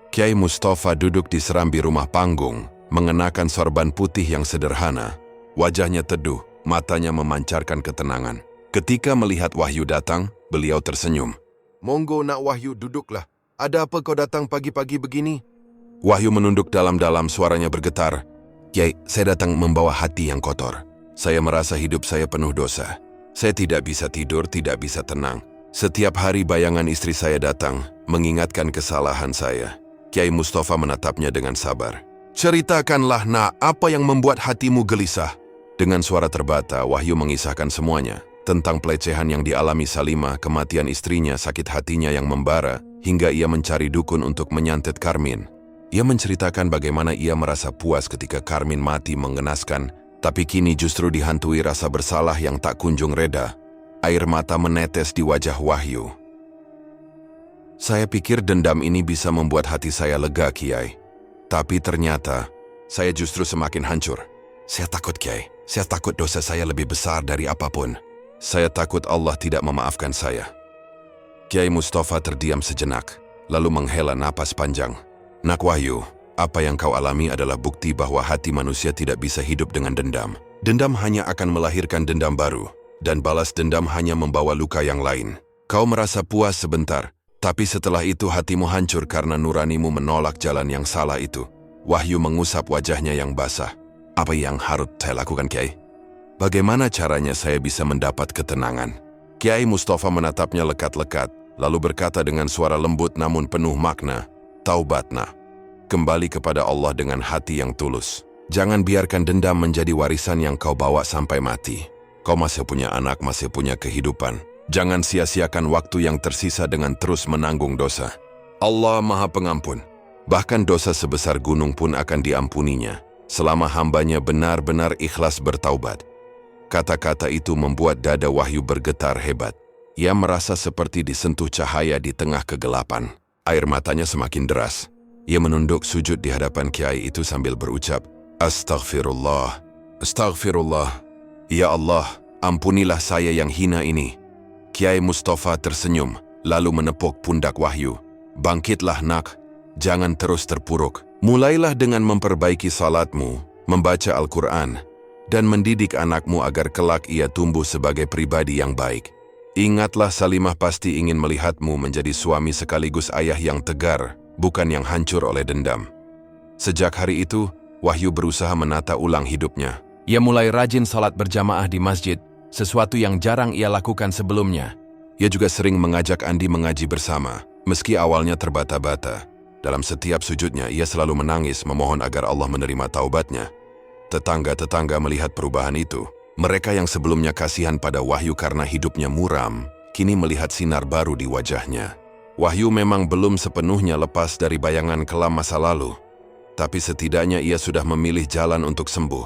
Kiai Mustafa duduk di serambi rumah panggung, mengenakan sorban putih yang sederhana. Wajahnya teduh, matanya memancarkan ketenangan. Ketika melihat Wahyu datang, beliau tersenyum. "Monggo nak Wahyu, duduklah. Ada apa kau datang pagi-pagi begini?" Wahyu menunduk dalam-dalam, suaranya bergetar. "Kiai, saya datang membawa hati yang kotor. Saya merasa hidup saya penuh dosa. Saya tidak bisa tidur, tidak bisa tenang. Setiap hari bayangan istri saya datang, mengingatkan kesalahan saya." Kiai Mustafa menatapnya dengan sabar. "Ceritakanlah nak, apa yang membuat hatimu gelisah?" Dengan suara terbata, Wahyu mengisahkan semuanya. Tentang pelecehan yang dialami Salimah, kematian istrinya, sakit hatinya yang membara, hingga ia mencari dukun untuk menyantet Karmin. Ia menceritakan bagaimana ia merasa puas ketika Karmin mati mengenaskan, tapi kini justru dihantui rasa bersalah yang tak kunjung reda. Air mata menetes di wajah Wahyu. "Saya pikir dendam ini bisa membuat hati saya lega, Kiai. Tapi ternyata, saya justru semakin hancur. Saya takut, Kiai. Saya takut dosa saya lebih besar dari apapun. Saya takut Allah tidak memaafkan saya." Kiai Mustafa terdiam sejenak, lalu menghela napas panjang. "Nak Wahyu, apa yang kau alami adalah bukti bahwa hati manusia tidak bisa hidup dengan dendam. Dendam hanya akan melahirkan dendam baru, dan balas dendam hanya membawa luka yang lain. Kau merasa puas sebentar, tapi setelah itu hatimu hancur karena nuranimu menolak jalan yang salah itu." Wahyu mengusap wajahnya yang basah. "Apa yang harus saya lakukan, Kiai? Bagaimana caranya saya bisa mendapat ketenangan?" Kiai Mustafa menatapnya lekat-lekat, lalu berkata dengan suara lembut namun penuh makna, "Taubat nak. Kembali kepada Allah dengan hati yang tulus. Jangan biarkan dendam menjadi warisan yang kau bawa sampai mati. Kau masih punya anak, masih punya kehidupan. Jangan sia-siakan waktu yang tersisa dengan terus menanggung dosa. Allah Maha Pengampun. Bahkan dosa sebesar gunung pun akan diampuninya, selama hambanya benar-benar ikhlas bertaubat." Kata-kata itu membuat dada Wahyu bergetar hebat. Ia merasa seperti disentuh cahaya di tengah kegelapan. Air matanya semakin deras. Ia menunduk sujud di hadapan kiai itu sambil berucap, "Astaghfirullah, Astaghfirullah. Ya Allah, ampunilah saya yang hina ini." Kiai Mustafa tersenyum, lalu menepuk pundak Wahyu. "Bangkitlah nak, jangan terus terpuruk. Mulailah dengan memperbaiki salatmu, membaca Al-Quran, dan mendidik anakmu agar kelak ia tumbuh sebagai pribadi yang baik. Ingatlah Salimah pasti ingin melihatmu menjadi suami sekaligus ayah yang tegar, bukan yang hancur oleh dendam." Sejak hari itu, Wahyu berusaha menata ulang hidupnya. Ia mulai rajin salat berjamaah di masjid, sesuatu yang jarang ia lakukan sebelumnya. Ia juga sering mengajak Andi mengaji bersama, meski awalnya terbata-bata. Dalam setiap sujudnya, ia selalu menangis memohon agar Allah menerima taubatnya. Tetangga-tetangga melihat perubahan itu. Mereka yang sebelumnya kasihan pada Wahyu karena hidupnya muram, kini melihat sinar baru di wajahnya. Wahyu memang belum sepenuhnya lepas dari bayangan kelam masa lalu, tapi setidaknya ia sudah memilih jalan untuk sembuh.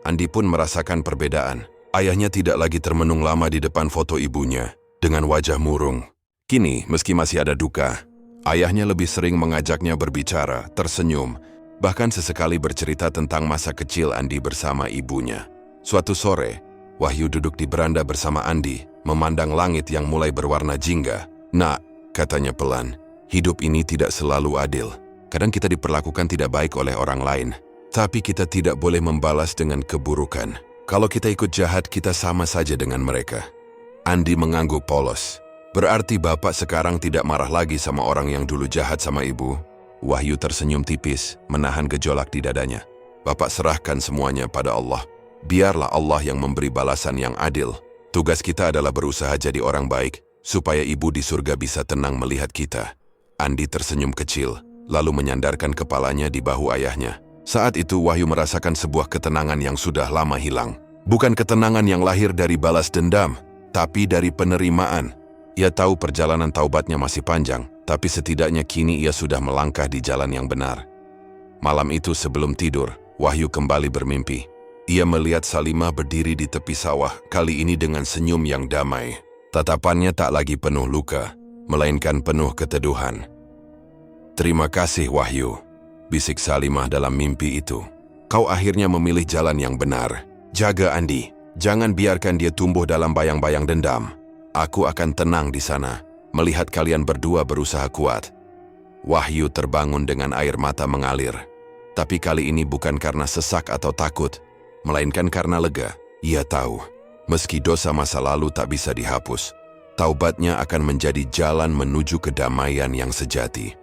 Andi pun merasakan perbedaan. Ayahnya tidak lagi termenung lama di depan foto ibunya, dengan wajah murung. Kini, meski masih ada duka, ayahnya lebih sering mengajaknya berbicara, tersenyum, bahkan sesekali bercerita tentang masa kecil Andi bersama ibunya. Suatu sore, Wahyu duduk di beranda bersama Andi, memandang langit yang mulai berwarna jingga. "Nak," katanya pelan, "hidup ini tidak selalu adil. Kadang kita diperlakukan tidak baik oleh orang lain, tapi kita tidak boleh membalas dengan keburukan. Kalau kita ikut jahat, kita sama saja dengan mereka." Andi mengangguk polos. "Berarti Bapak sekarang tidak marah lagi sama orang yang dulu jahat sama Ibu?" Wahyu tersenyum tipis, menahan gejolak di dadanya. "Bapak serahkan semuanya pada Allah. Biarlah Allah yang memberi balasan yang adil. Tugas kita adalah berusaha jadi orang baik, supaya Ibu di surga bisa tenang melihat kita." Andi tersenyum kecil, lalu menyandarkan kepalanya di bahu ayahnya. Saat itu Wahyu merasakan sebuah ketenangan yang sudah lama hilang. Bukan ketenangan yang lahir dari balas dendam, tapi dari penerimaan. Ia tahu perjalanan taubatnya masih panjang, tapi setidaknya kini ia sudah melangkah di jalan yang benar. Malam itu sebelum tidur, Wahyu kembali bermimpi. Ia melihat Salimah berdiri di tepi sawah, kali ini dengan senyum yang damai. Tatapannya tak lagi penuh luka, melainkan penuh keteduhan. Terima kasih, Wahyu, bisik Salimah dalam mimpi itu. Kau akhirnya memilih jalan yang benar. Jaga Andi, jangan biarkan dia tumbuh dalam bayang-bayang dendam. Aku akan tenang di sana, melihat kalian berdua berusaha kuat. Wahyu terbangun dengan air mata mengalir. Tapi kali ini bukan karena sesak atau takut, melainkan karena lega. Ia tahu, meski dosa masa lalu tak bisa dihapus, taubatnya akan menjadi jalan menuju kedamaian yang sejati.